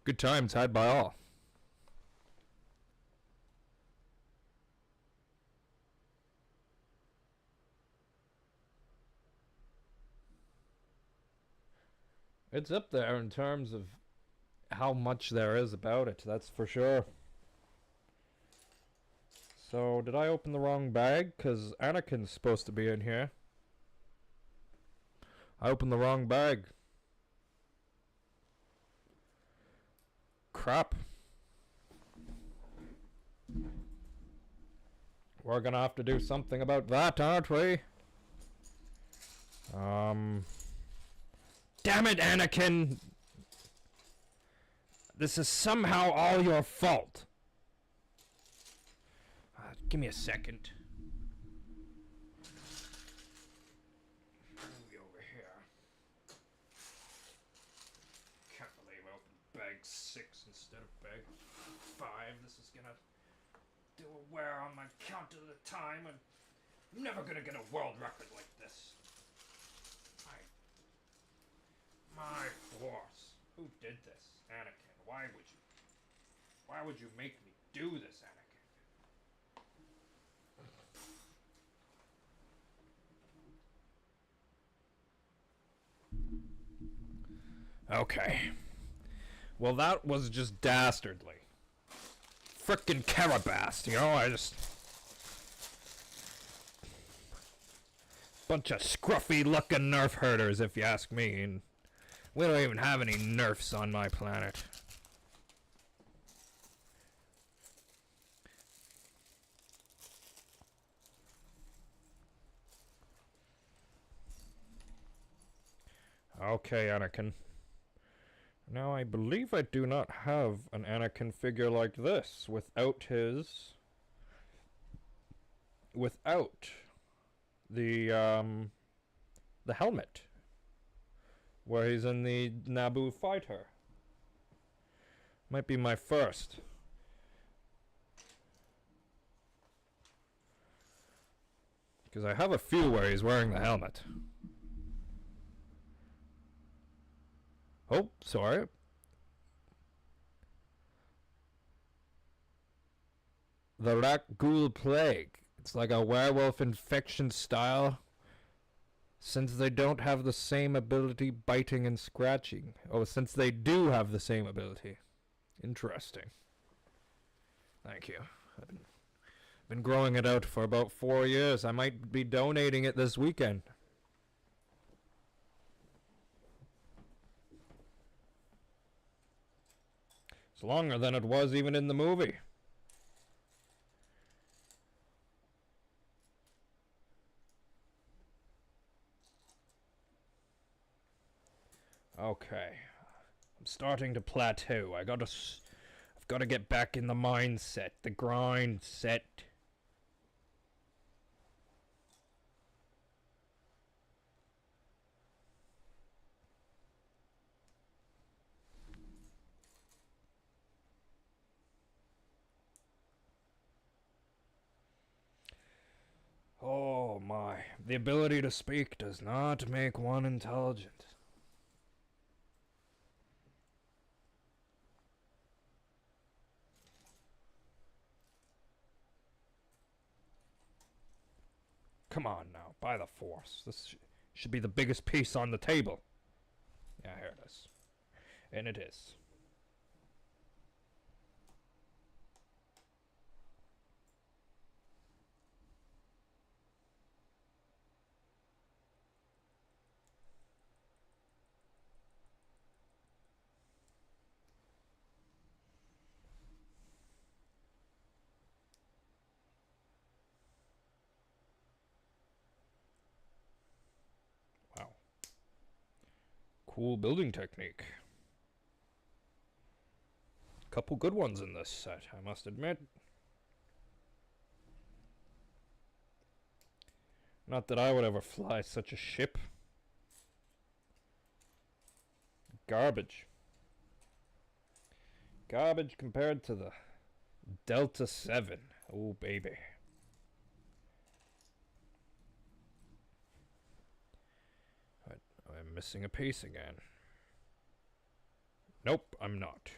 Good times had by all. It's up there in terms of how much there is about it, that's for sure. So, did I open the wrong bag? Because Anakin's supposed to be in here. I opened the wrong bag. Crap. We're gonna have to do something about that, aren't we? Damn it, Anakin! This is somehow all your fault. Give me a second. Move you over here. Can't believe I opened bag 6 instead of bag 5. This is gonna do a wear on my count at a time, and I'm never gonna get a world record like this. My force. Who did this? Anakin. Why would you make me do this, Anakin? Okay. Well, that was just dastardly. Frickin' Carabast, you know? I just... Bunch of scruffy-looking nerf herders, if you ask me, and... We don't even have any nerfs on my planet. Okay, Anakin. Now, I believe I do not have an Anakin figure like this without his... Without the helmet. Where he's in the Naboo fighter. Might be my first. Because I have a few where he's wearing the helmet. Oh, sorry. The Rak-Ghul Plague. It's like a werewolf infection style. Since they don't have the same ability biting and scratching. Oh, since they do have the same ability. Interesting. Thank you. I've been growing it out for about 4 years. I might be donating it this weekend. It's longer than it was even in the movie. Okay, I'm starting to plateau. I've got to get back in the mindset, the grind set. Oh my, the ability to speak does not make one intelligent. Come on now, by the Force. This should be the biggest piece on the table. Yeah, here it is. And it is. Cool building technique. Couple good ones in this set, I must admit. Not that I would ever fly such a ship. Garbage. Garbage compared to the Delta 7. Oh, baby. I'm missing a piece again. Nope, I'm not.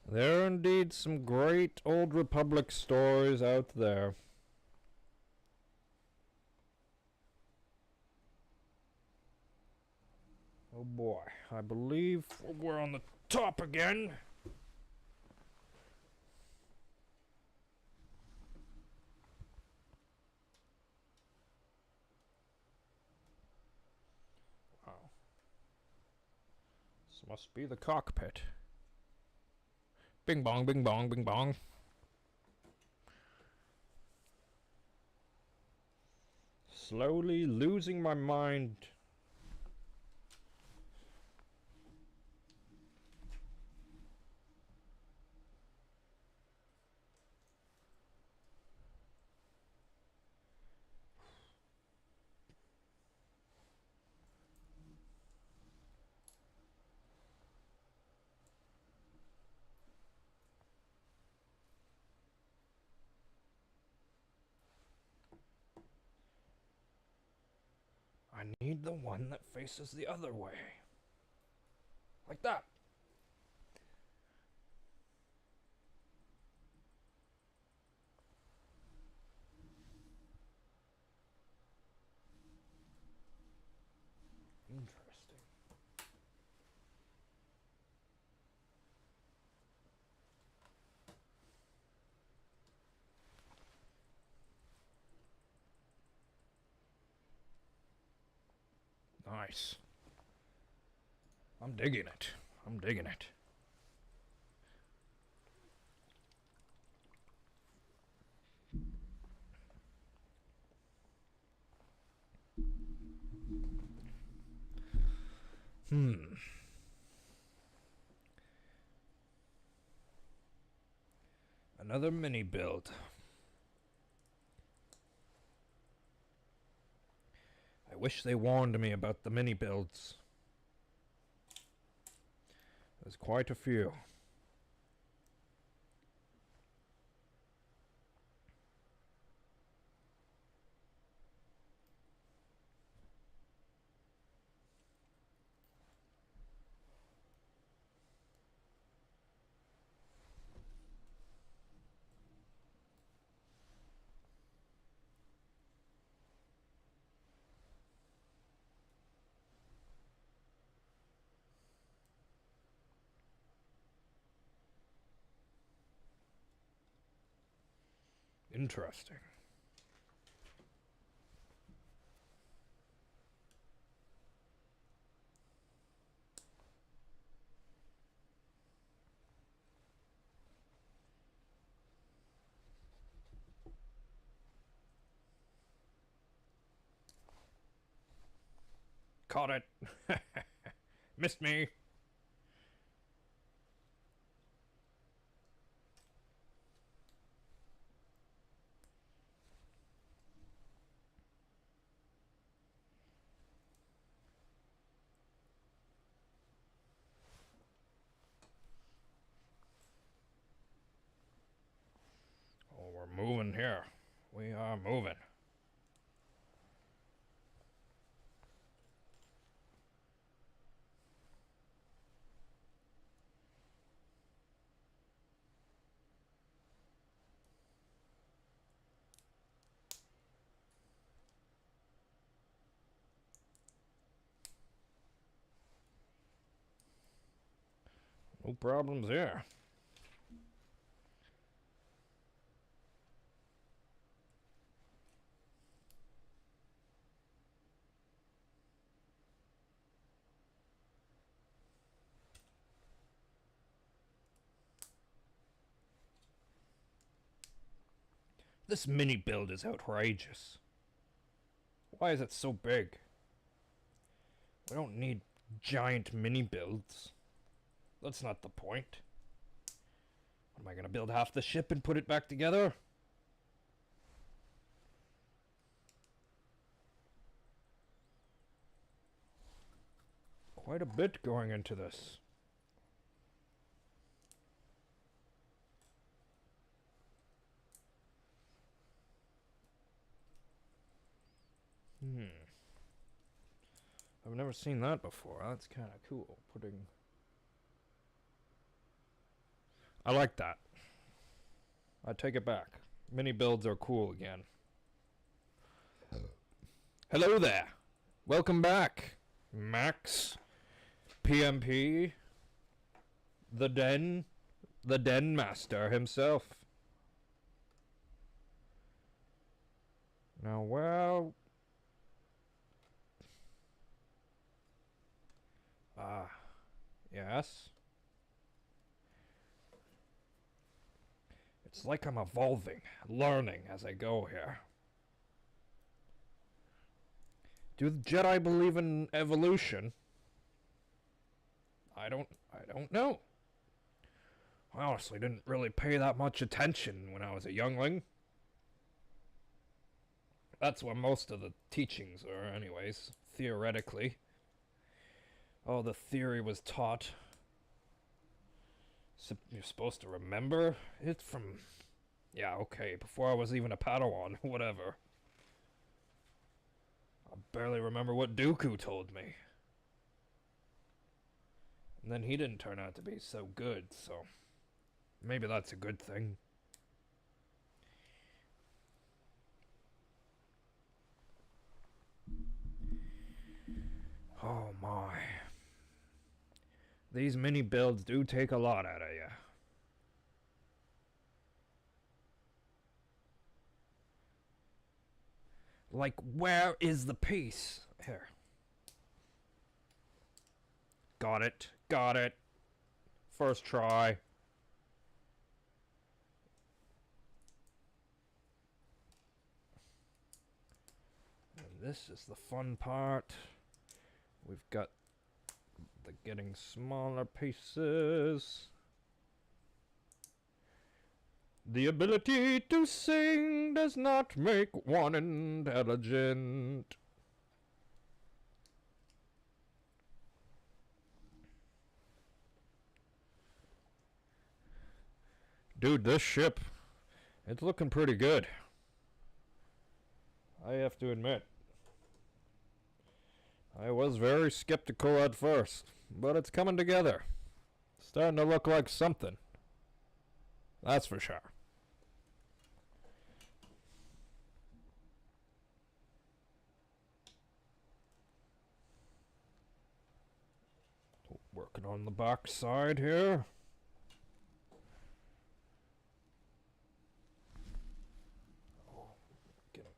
There are indeed some great Old Republic stories out there. Oh boy, I believe we're on the top again. This must be the cockpit. Bing bong, bing bong, bing bong. Slowly losing my mind. I need the one that faces the other way. Like that. Interesting. Nice. I'm digging it. I'm digging it. Another mini build. I wish they warned me about the mini builds. There's quite a few. Interesting. Caught it. Missed me. Oh, we're moving here. We are moving. No problems here. This mini build is outrageous. Why is it so big? We don't need giant mini builds. That's not the point. What, am I gonna build half the ship and put it back together? Quite a bit going into this. I've never seen that before. That's kind of cool. I like that. I take it back. Mini builds are cool again. Hello there. Welcome back, Max, PMP, the Den Master himself. Now, well... Yes? It's like I'm evolving, learning as I go here. Do the Jedi believe in evolution? I don't know. I honestly didn't really pay that much attention when I was a youngling. That's what most of the teachings are, anyways, theoretically. Oh, the theory was taught. So you're supposed to remember it from... Yeah, okay, before I was even a Padawan, whatever. I barely remember what Dooku told me. And then he didn't turn out to be so good, so... Maybe that's a good thing. Oh my. These mini builds do take a lot out of you. Like, where is the piece? Here. Got it. Got it. First try. And this is the fun part. We've got the getting smaller pieces. The ability to sing does not make one intelligent. Dude, this ship, it's looking pretty good. I have to admit. I was very skeptical at first, but it's coming together. Starting to look like something. That's for sure. Working on the back side here. Oh, get it.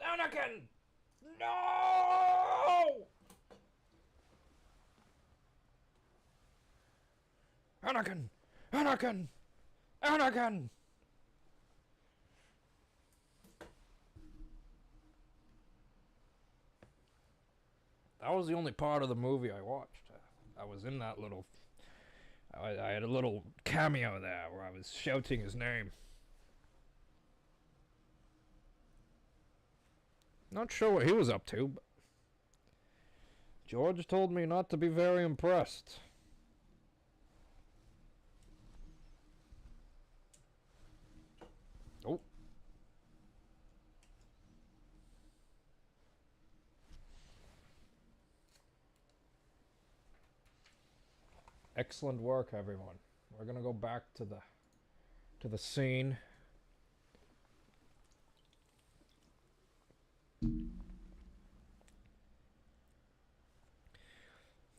Anakin! No! Anakin! Anakin! Anakin! That was the only part of the movie I watched. I was in that little... I had a little cameo there where I was shouting his name. Not sure what he was up to, but George told me not to be very impressed. Oh. Excellent work, everyone. We're gonna go back to the scene.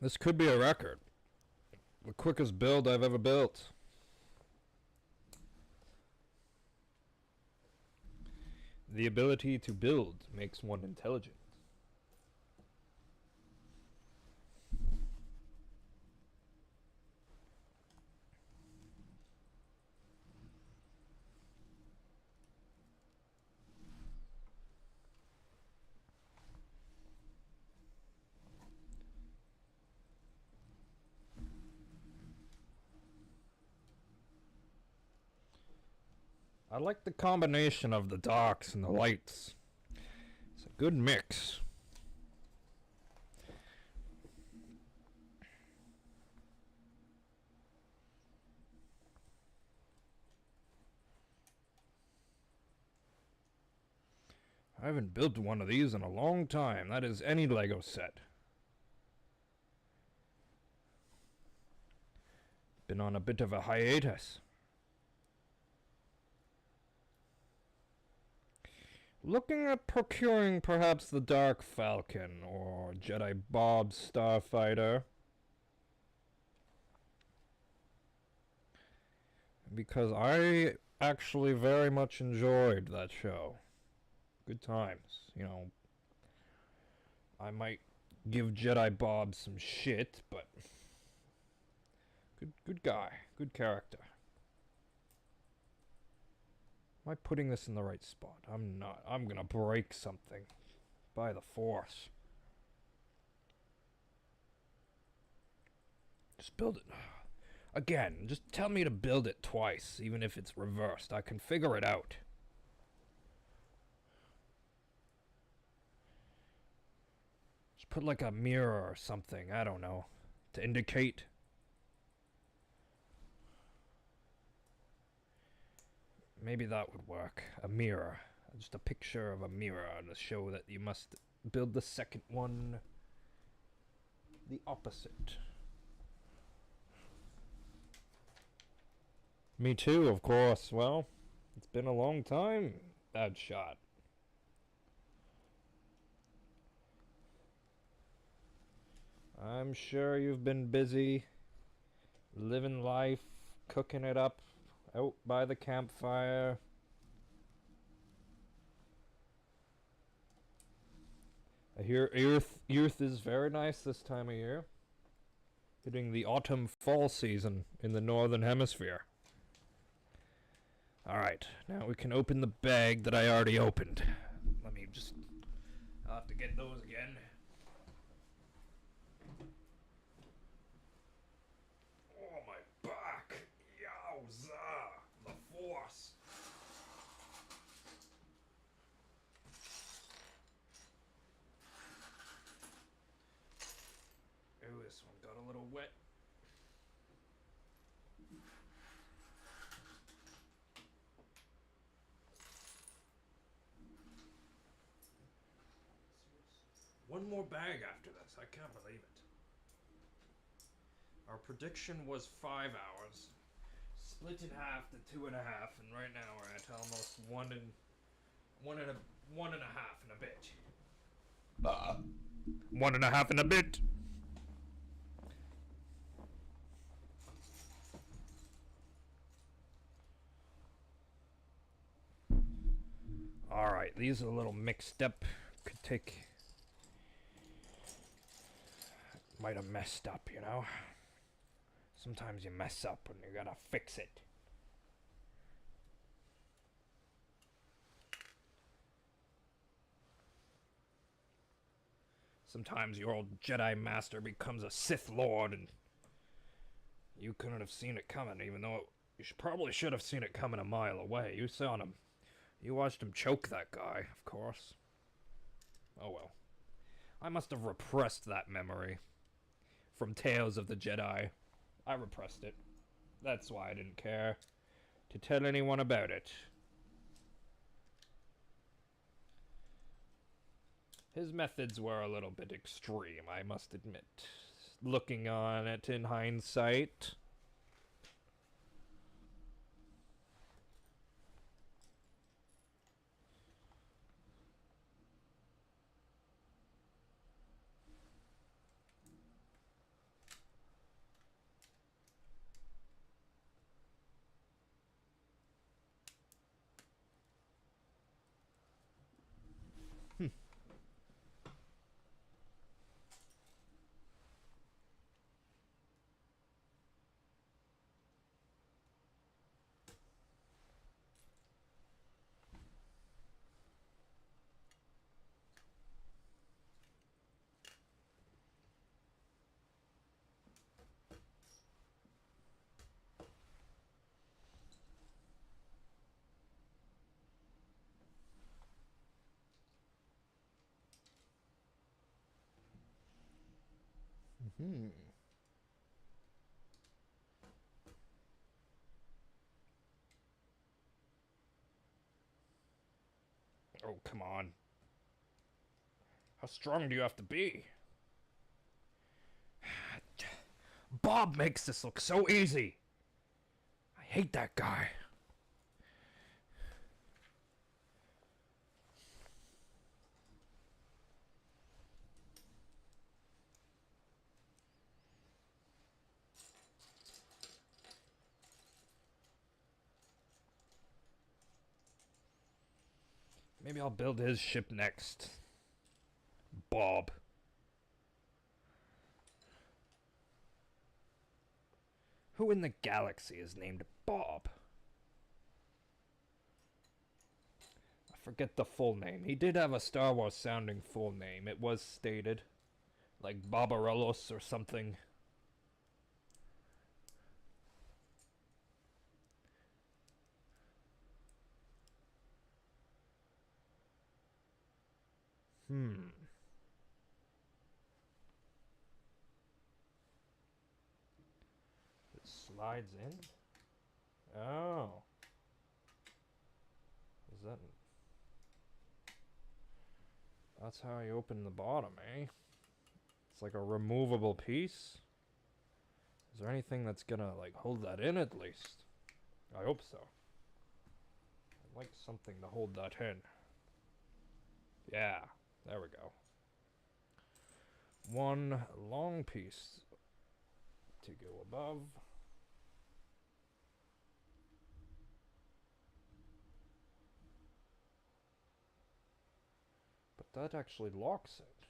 This could be a record. The quickest build I've ever built. The ability to build makes one intelligent. I like the combination of the darks and the lights. It's a good mix. I haven't built one of these in a long time. That is any Lego set. Been on a bit of a hiatus. Looking at procuring perhaps the Dark Falcon or Jedi Bob's Starfighter. Because I actually very much enjoyed that show. Good times, you know. I might give Jedi Bob some shit, but good guy, good character. Am I putting this in the right spot? I'm not. I'm gonna break something by the Force. Just build it. Again, just tell me to build it twice, even if it's reversed. I can figure it out. Just put like a mirror or something, I don't know, to indicate. Maybe that would work. A mirror. Just a picture of a mirror to show that you must build the second one the opposite. Me too, of course. Well, it's been a long time. Bad shot. I'm sure you've been busy living life, cooking it up out by the campfire. I hear Earth is very nice this time of year. Hitting the autumn-fall season in the northern hemisphere. Alright, now we can open the bag that I already opened. Let me just... I'll have to get those again. Oh, my back! Yowza! The Force! Oh, this one got a little wet. One more bag after this. I can't believe it. Our prediction was 5 hours. Split in half to 2.5, and right now we're at almost one and a half and a bit. 1.5 and a bit. Alright, these are a little mixed up. Could take... Might have messed up, you know? Sometimes you mess up and you gotta fix it. Sometimes your old Jedi Master becomes a Sith Lord and you couldn't have seen it coming, even though you probably should have seen it coming a mile away. You saw him. You watched him choke that guy, of course. Oh well. I must have repressed that memory from Tales of the Jedi. I repressed it. That's why I didn't care to tell anyone about it. His methods were a little bit extreme, I must admit. Looking on it in hindsight. Hmm. Oh, come on. How strong do you have to be? Bob makes this look so easy. I hate that guy. Maybe I'll build his ship next. Bob. Who in the galaxy is named Bob? I forget the full name. He did have a Star Wars sounding full name. It was stated. Like Barbaros or something. It slides in? Oh. Is that... That's how you open the bottom, eh? It's like a removable piece. Is there anything that's gonna, like, hold that in at least? I hope so. I'd like something to hold that in. Yeah, there we go. One long piece to go above. But that actually locks it.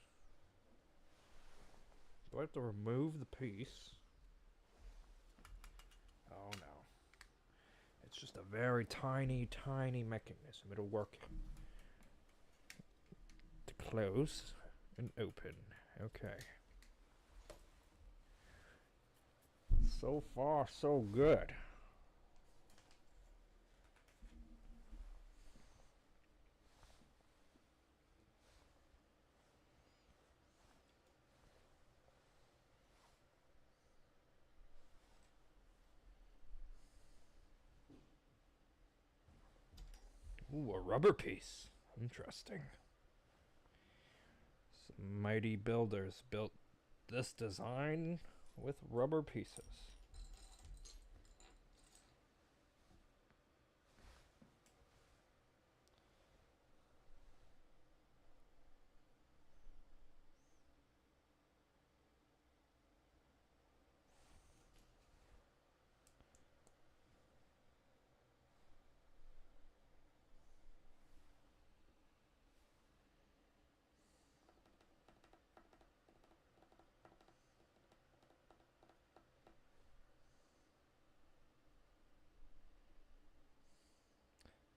Do I have to remove the piece? Oh no. It's just a very tiny, tiny mechanism. It'll work to close and open. Okay. So far, so good. Ooh, a rubber piece. Interesting. Some mighty builders built this design with rubber pieces.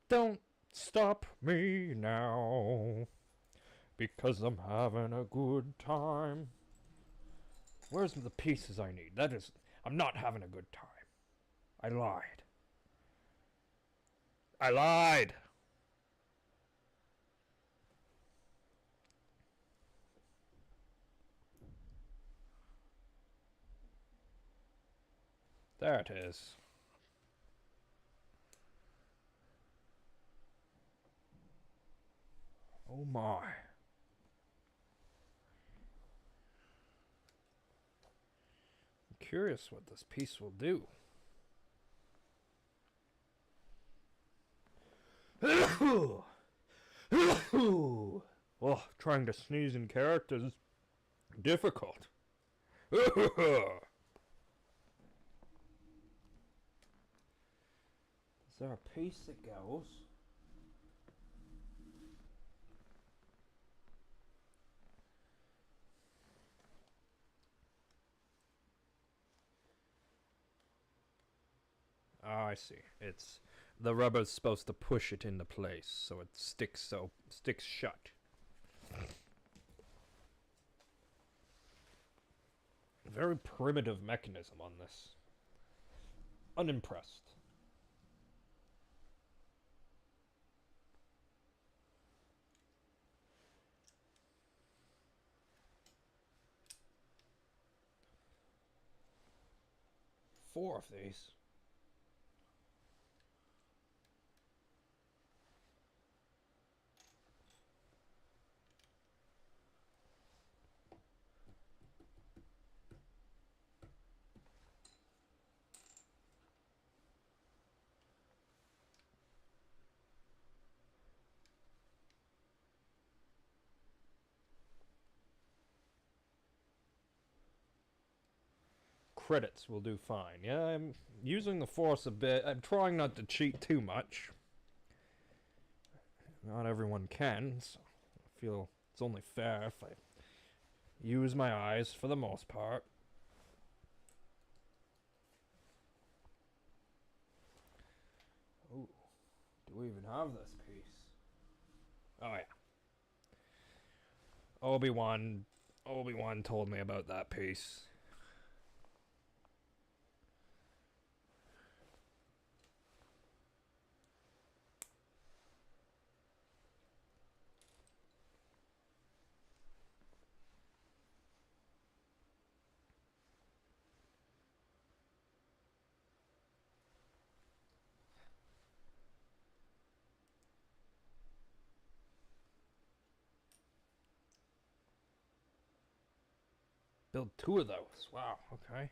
Don't stop me now, because I'm having a good time. Where's the pieces I need? That is, I'm not having a good time. I lied. I lied! There it is. Oh my. I'm curious what this piece will do. Oh, trying to sneeze in character is difficult. Is there a piece that goes? Oh, I see. It's the rubber's supposed to push it into place so it sticks shut. Very primitive mechanism on this. Unimpressed. Four of these. credits will do fine. Yeah, I'm using the Force a bit. I'm trying not to cheat too much. Not everyone can, so I feel it's only fair if I use my eyes for the most part. Ooh, do we even have this piece? Oh yeah. Obi-Wan told me about that piece. Build 2 of those. Wow, okay.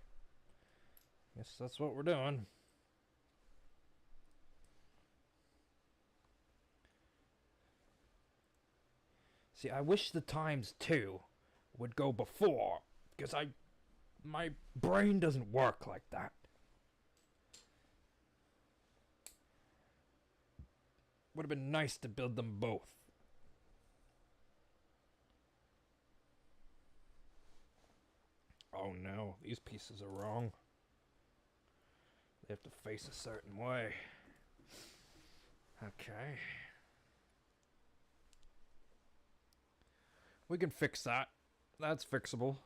Guess that's what we're doing. See, I wish the ×2 would go before, because my brain doesn't work like that. Would have been nice to build them both. Oh no, these pieces are wrong. They have to face a certain way. Okay. We can fix that. That's fixable.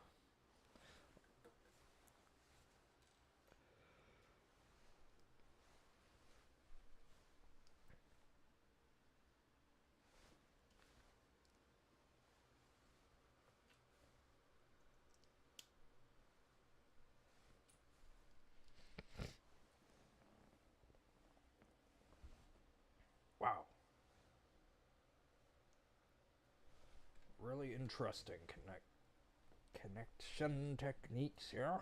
Wow. Really interesting connection techniques here.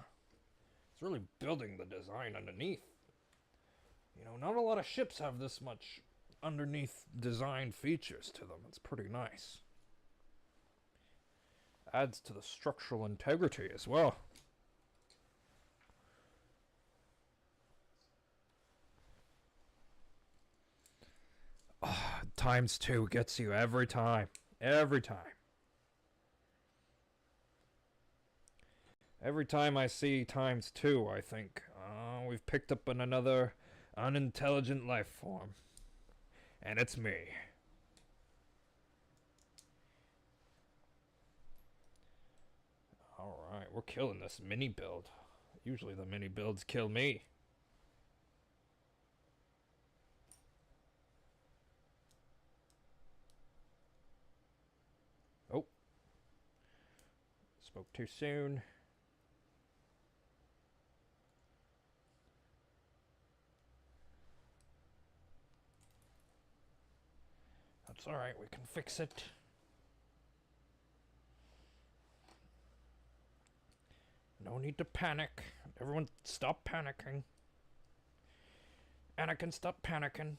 It's really building the design underneath. You know, not a lot of ships have this much underneath design features to them. It's pretty nice. Adds to the structural integrity as well. ×2 gets you every time. Every time. Every time I see ×2, I think, oh, we've picked up on another unintelligent life form. And it's me. Alright, we're killing this mini build. Usually the mini builds kill me. Oh. Spoke too soon. That's alright, we can fix it. No need to panic. Everyone stop panicking. Anakin, stop panicking.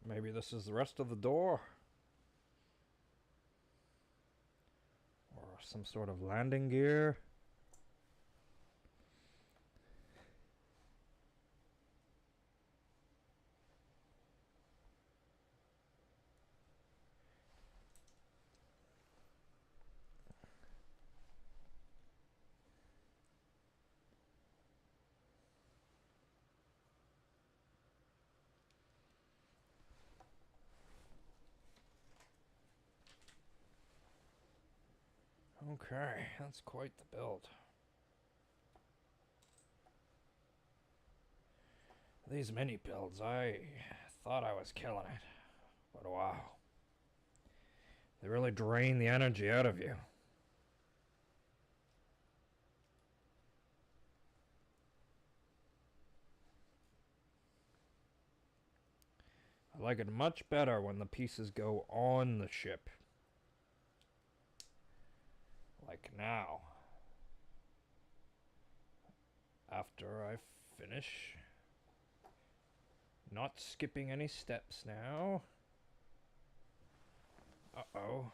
Maybe this is the rest of the door. Or some sort of landing gear. Okay, that's quite the build. These mini builds, I thought I was killing it. But wow. They really drain the energy out of you. I like it much better when the pieces go on the ship. Like now. After I finish. Not skipping any steps now. Uh-oh.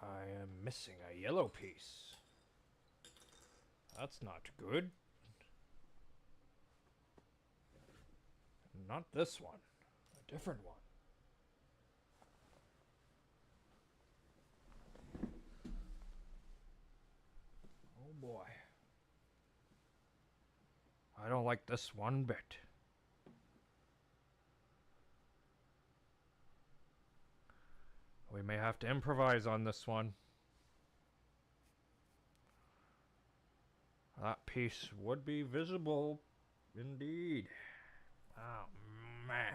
I am missing a yellow piece. That's not good. Not this one. A different one. Oh boy. I don't like this one bit. We may have to improvise on this one. That piece would be visible, indeed. Oh, man.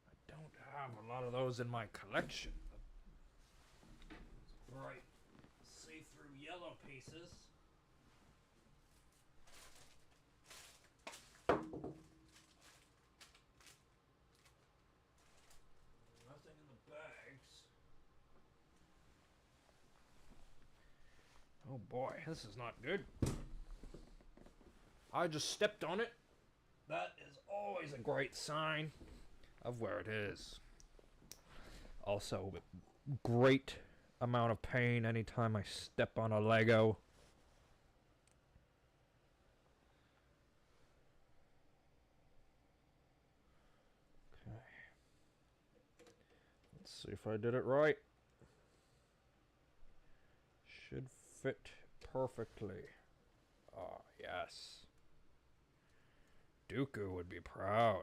I don't have a lot of those in my collection. Bright, see-through yellow pieces. Nothing in the bags. Oh boy, this is not good. I just stepped on it. That is always a great sign of where it is. Also, great amount of pain anytime I step on a Lego. Okay. Let's see if I did it right. Should fit perfectly. Ah, yes. Dooku would be proud.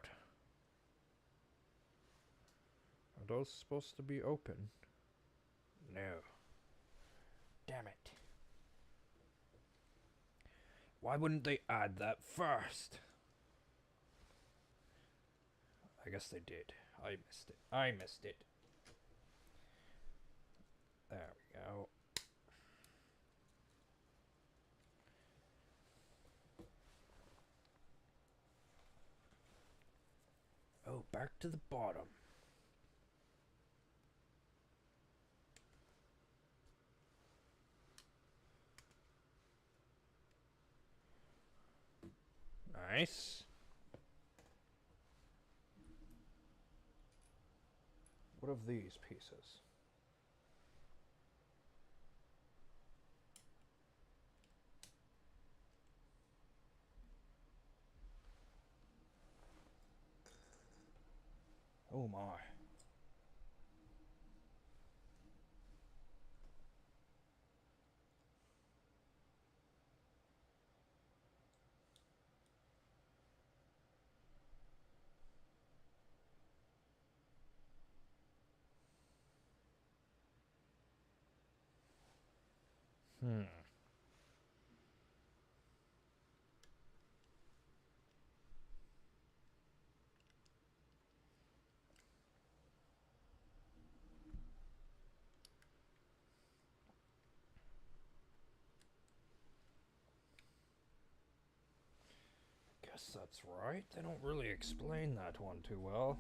Are those supposed to be open? No. Damn it. Why wouldn't they add that first? I guess they did. I missed it. I missed it. There we go. Oh, back to the bottom. Nice. What of these pieces? Oh my. Hmm. Guess that's right. They don't really explain that one too well.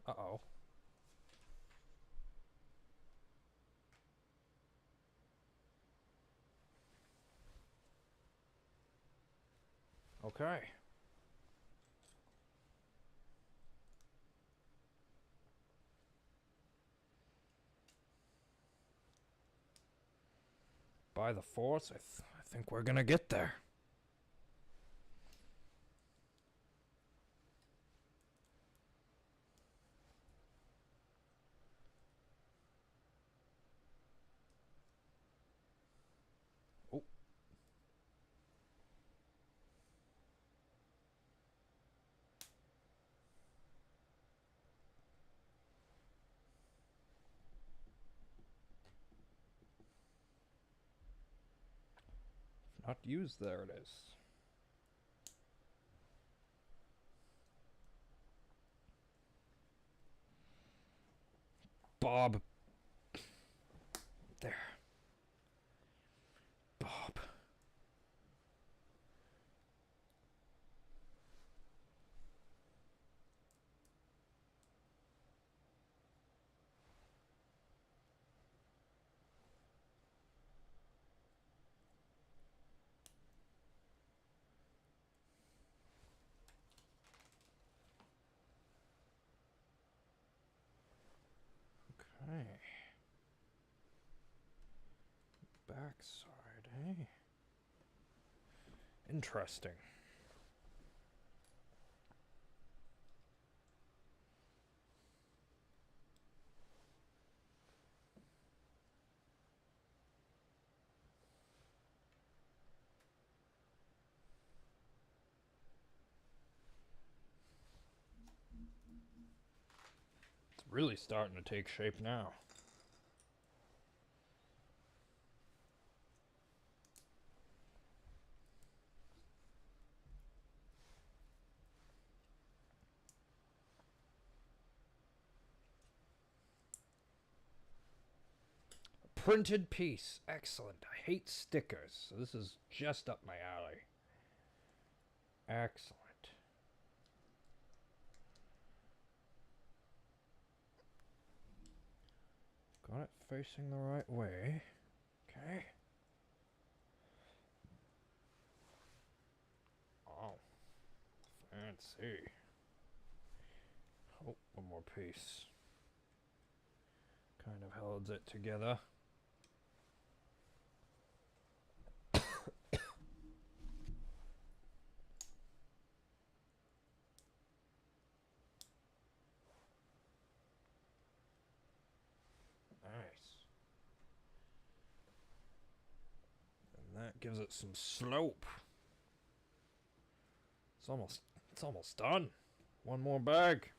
Uh-oh. Okay. By the Force, I think we're gonna get there. Oh. Not used, there it is. Bob. There. Okay. Backside, eh? Interesting. It's really starting to take shape now. Printed piece. Excellent. I hate stickers, so this is just up my alley. Excellent. Got it facing the right way. Okay. Oh. Fancy. Oh, one more piece. Kind of holds it together. Nice. And that gives it some slope. It's almost done. One more bag.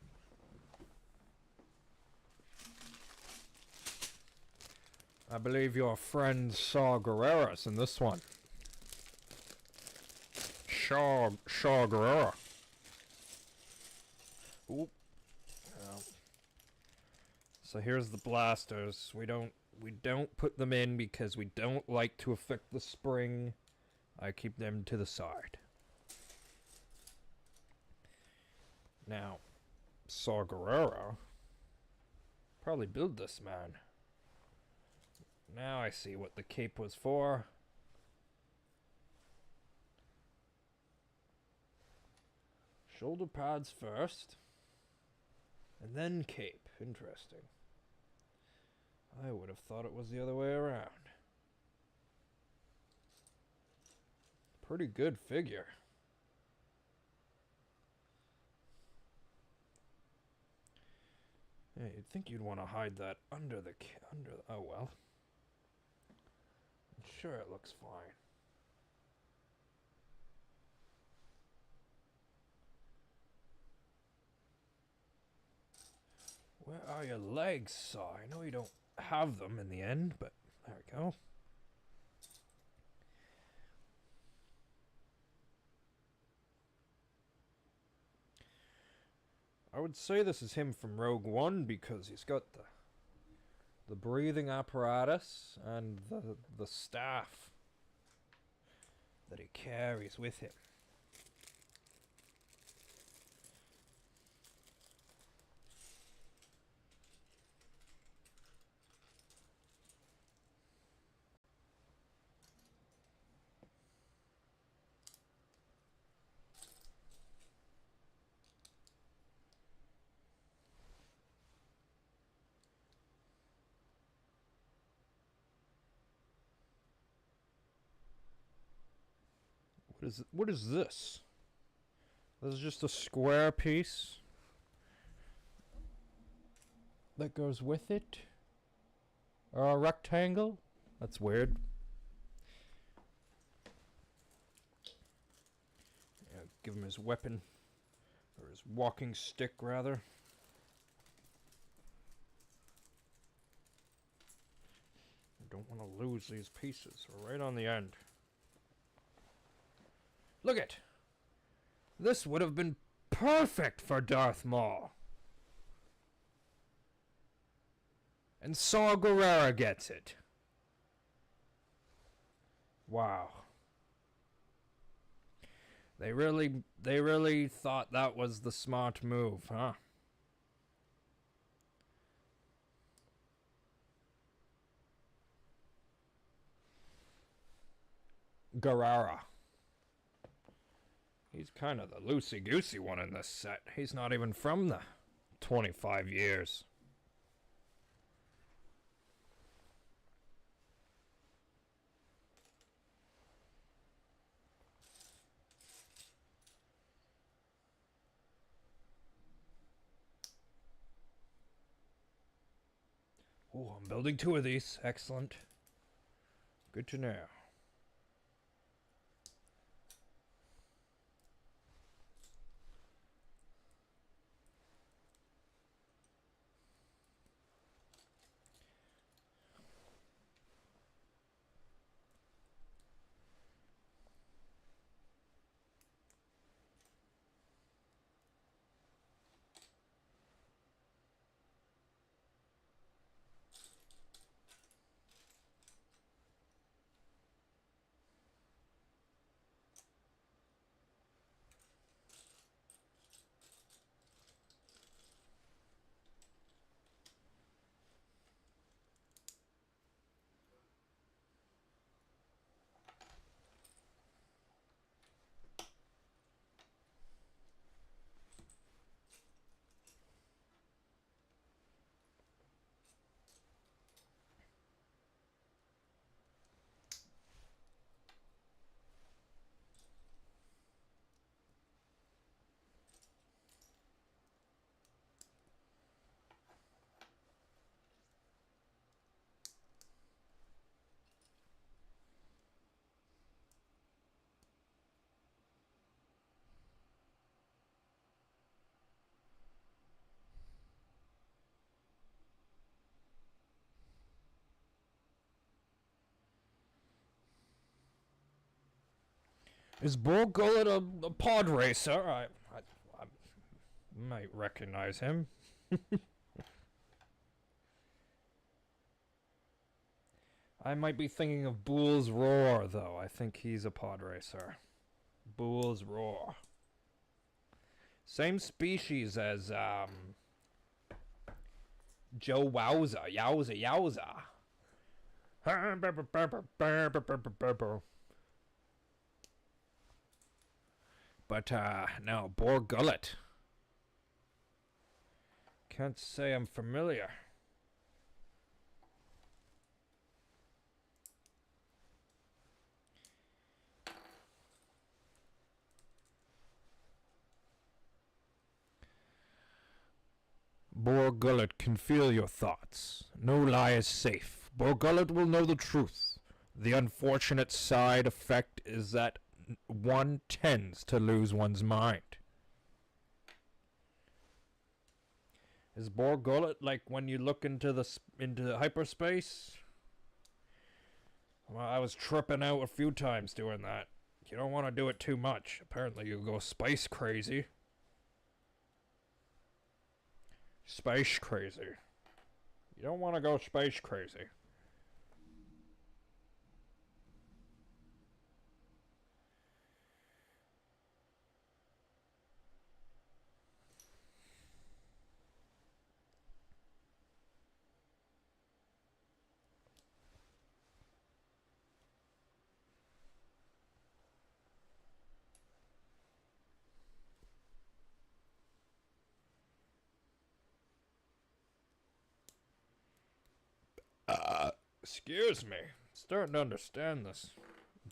I believe your friend Saw Gerrera's in this one. Shaw Gerrera. Oop. So here's the blasters. We don't put them in because we don't like to affect the spring. I keep them to the side. Now, Saw Gerrera probably build this man. Now I see what the cape was for. Shoulder pads first, and then cape. Interesting. I would have thought it was the other way around. Pretty good figure. Yeah, you'd think you'd want to hide that under the oh well. I'm sure it looks fine. Where are your legs, Saw? I know you don't have them in the end, but there we go. I would say this is him from Rogue One because he's got the breathing apparatus and the staff that he carries with him. What is this? This is just a square piece that goes with it? Or a rectangle? That's weird. Yeah, give him his weapon. Or his walking stick, rather. I don't want to lose these pieces. We're right on the end. Look it! This would have been perfect for Darth Maul. And Saw Gerrera gets it. Wow. They really thought that was the smart move, huh? Gerrera. He's kind of the loosey-goosey one in this set. He's not even from the 25 years. Ooh, I'm building 2 of these. Excellent. Good to know. Is Bull Gullet a pod racer? I might recognize him. I might be thinking of Bull's Roar, though. I think he's a pod racer. Bull's Roar. Same species as, Joe Wowza. Yowza. But, no, Boar Gullet. Can't say I'm familiar. Boar Gullet can feel your thoughts. No lie is safe. Boar Gullet will know the truth. The unfortunate side effect is that one tends to lose one's mind. Is Boar Gullet like when you look into hyperspace? Well, I was tripping out a few times doing that. You don't want to do it too much. Apparently you go space crazy. Space crazy. You don't want to go space crazy. Excuse me. Starting to understand this.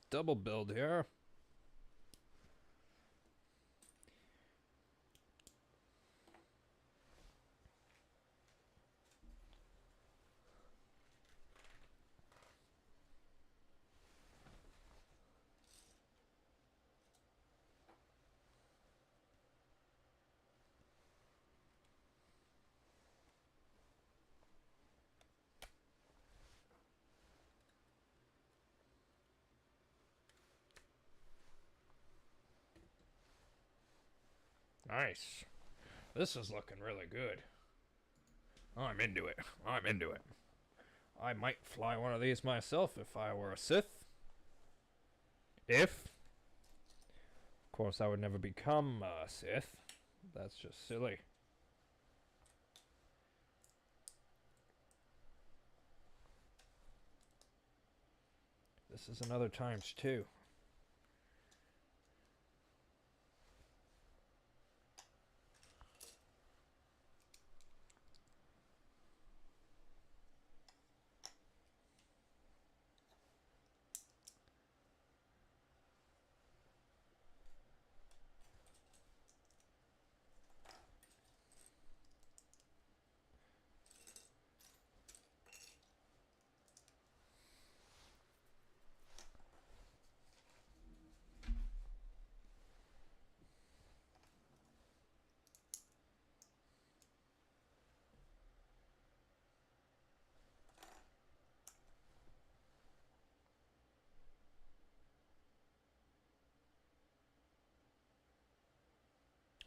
Double build here. Nice. This is looking really good. I'm into it. I might fly one of these myself if I were a Sith. Of course, I would never become a Sith. That's just silly. This is another ×2.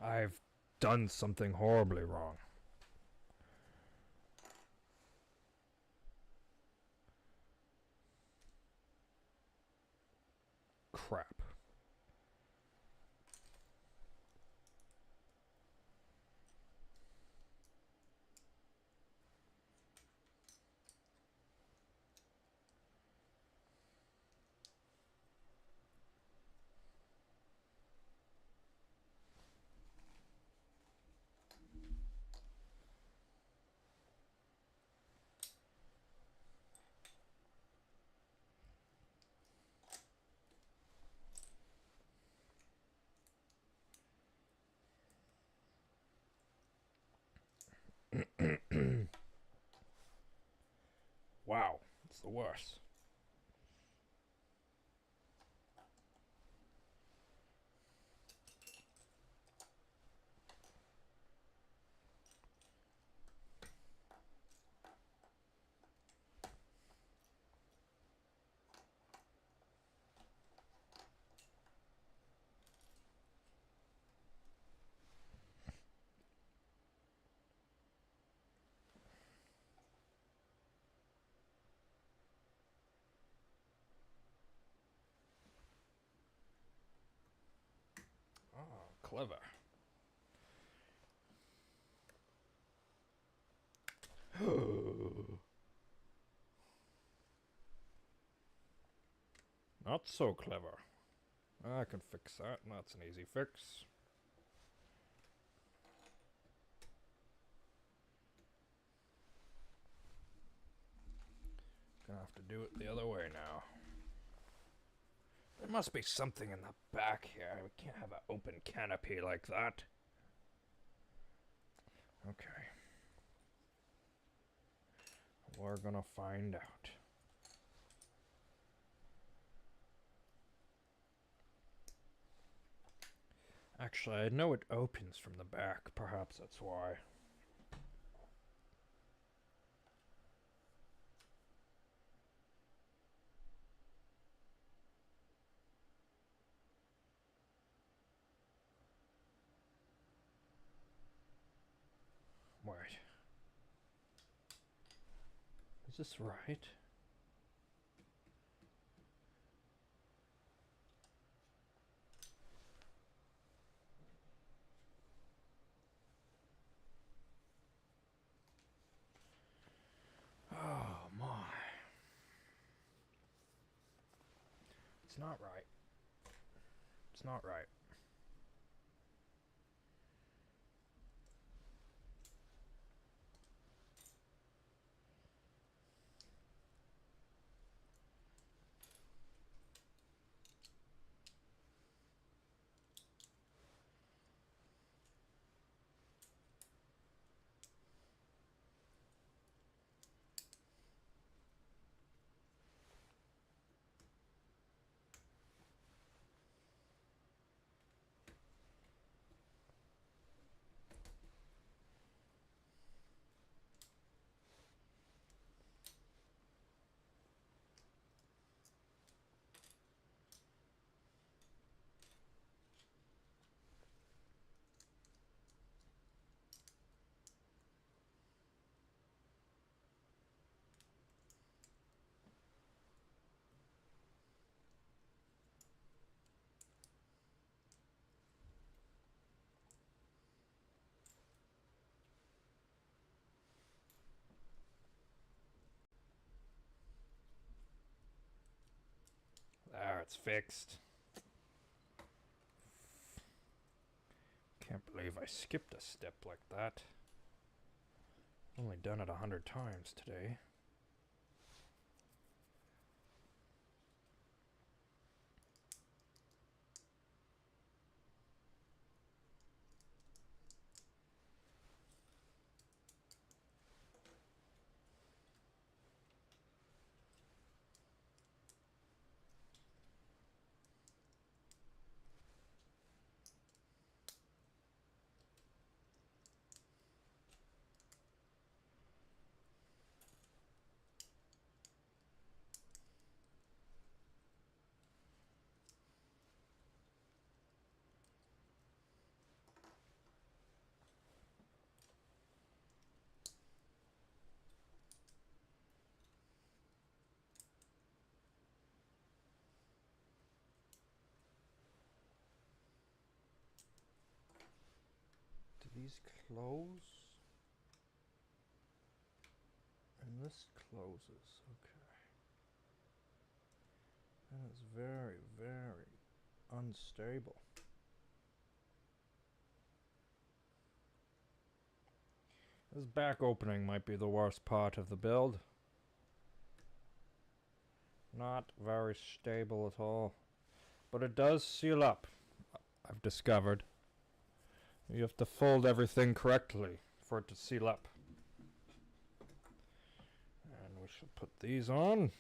I've done something horribly wrong. Crap. Wow, it's the worst. Oh, clever. Not so clever. I can fix that. That's an easy fix. Gonna have to do it the other way now. There must be something in the back here. We can't have an open canopy like that. Okay. We're gonna find out. Actually, I know it opens from the back. Perhaps that's why. Wait. Is this right? Oh my. It's not right. It's not right. There, it's fixed. Can't believe I skipped a step like that. Only done it 100 times today. these close? And this closes. Okay. That is very, very unstable. This back opening might be the worst part of the build. Not very stable at all. But it does seal up, I've discovered. You have to fold everything correctly for it to seal up. And we should put these on.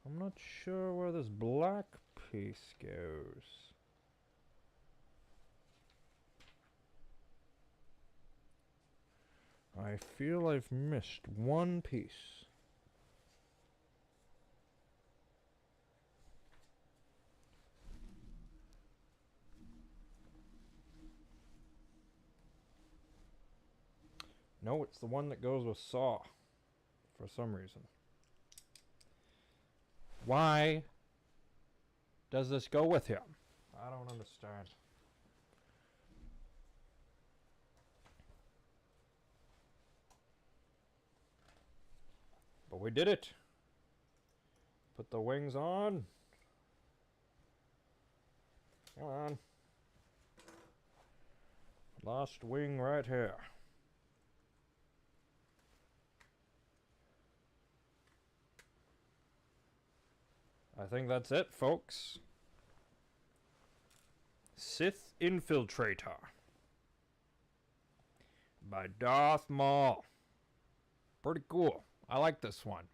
I'm not sure where this black piece goes. I feel I've missed one piece. No, it's the one that goes with Saw. For some reason. Why does this go with him? I don't understand. But we did it. Put the wings on. Come on. Last wing right here. I think that's it, folks. Sith Infiltrator by Darth Maul. Pretty cool. I like this one.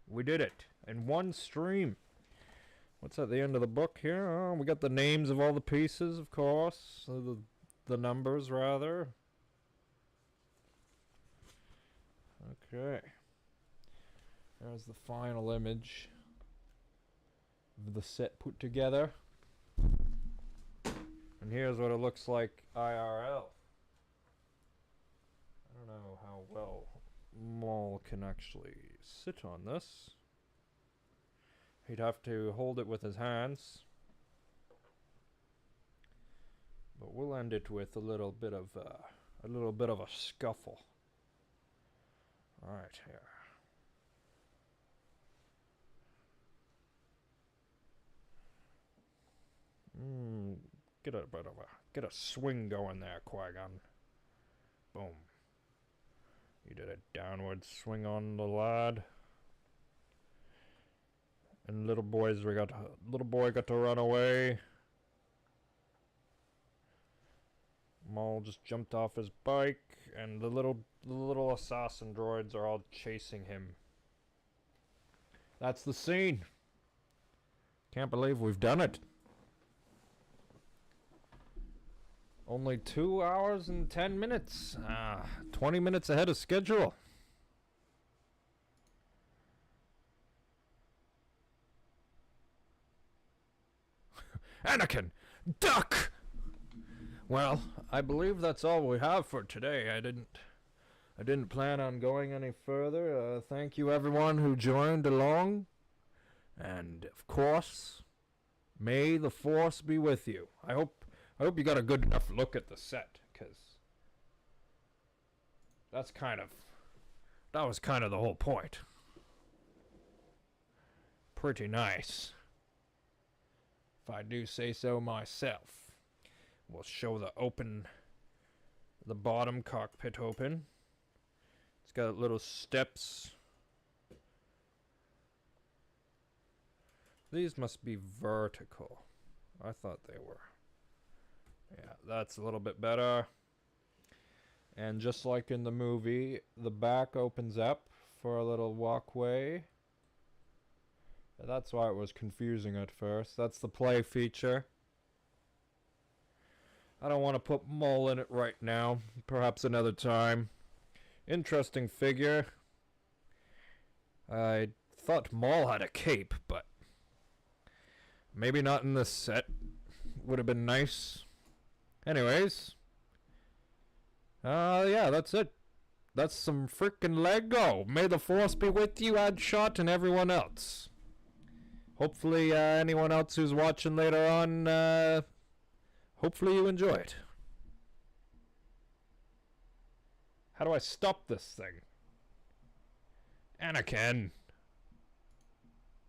We did it in one stream. What's at the end of the book here? Oh, we got the names of all the pieces, of course. The numbers, rather. Okay. There's the final image of the set put together. And here's what it looks like IRL. I don't know how well Maul can actually sit on this. He'd have to hold it with his hands. But we'll end it with a little bit of a scuffle. All right, here. Get a swing going there, Qui-Gon. Boom. You did a downward swing on the lad. And little boy got to run away. Maul just jumped off his bike, and the little assassin droids are all chasing him. That's the scene. Can't believe we've done it. Only 2 hours and 10 minutes. 20 minutes ahead of schedule. Anakin, duck! Well, I believe that's all we have for today. I didn't plan on going any further. Thank you everyone who joined along. And of course, may the Force be with you. I hope you got a good enough look at the set, because that was kind of the whole point. Pretty nice, if I do say so myself. We'll show the bottom cockpit open. It's got little steps. These must be vertical. I thought they were. Yeah, that's a little bit better. And just like in the movie, the back opens up for a little walkway. That's why it was confusing at first. That's the play feature. I don't want to put Maul in it right now. Perhaps another time. Interesting figure. I thought Maul had a cape, but maybe not in this set. Would have been nice. Anyways. Yeah, that's it. That's some freaking Lego. May the Force be with you, Adshot, and everyone else. Hopefully, anyone else who's watching later on, hopefully you enjoy it. How do I stop this thing? Anakin!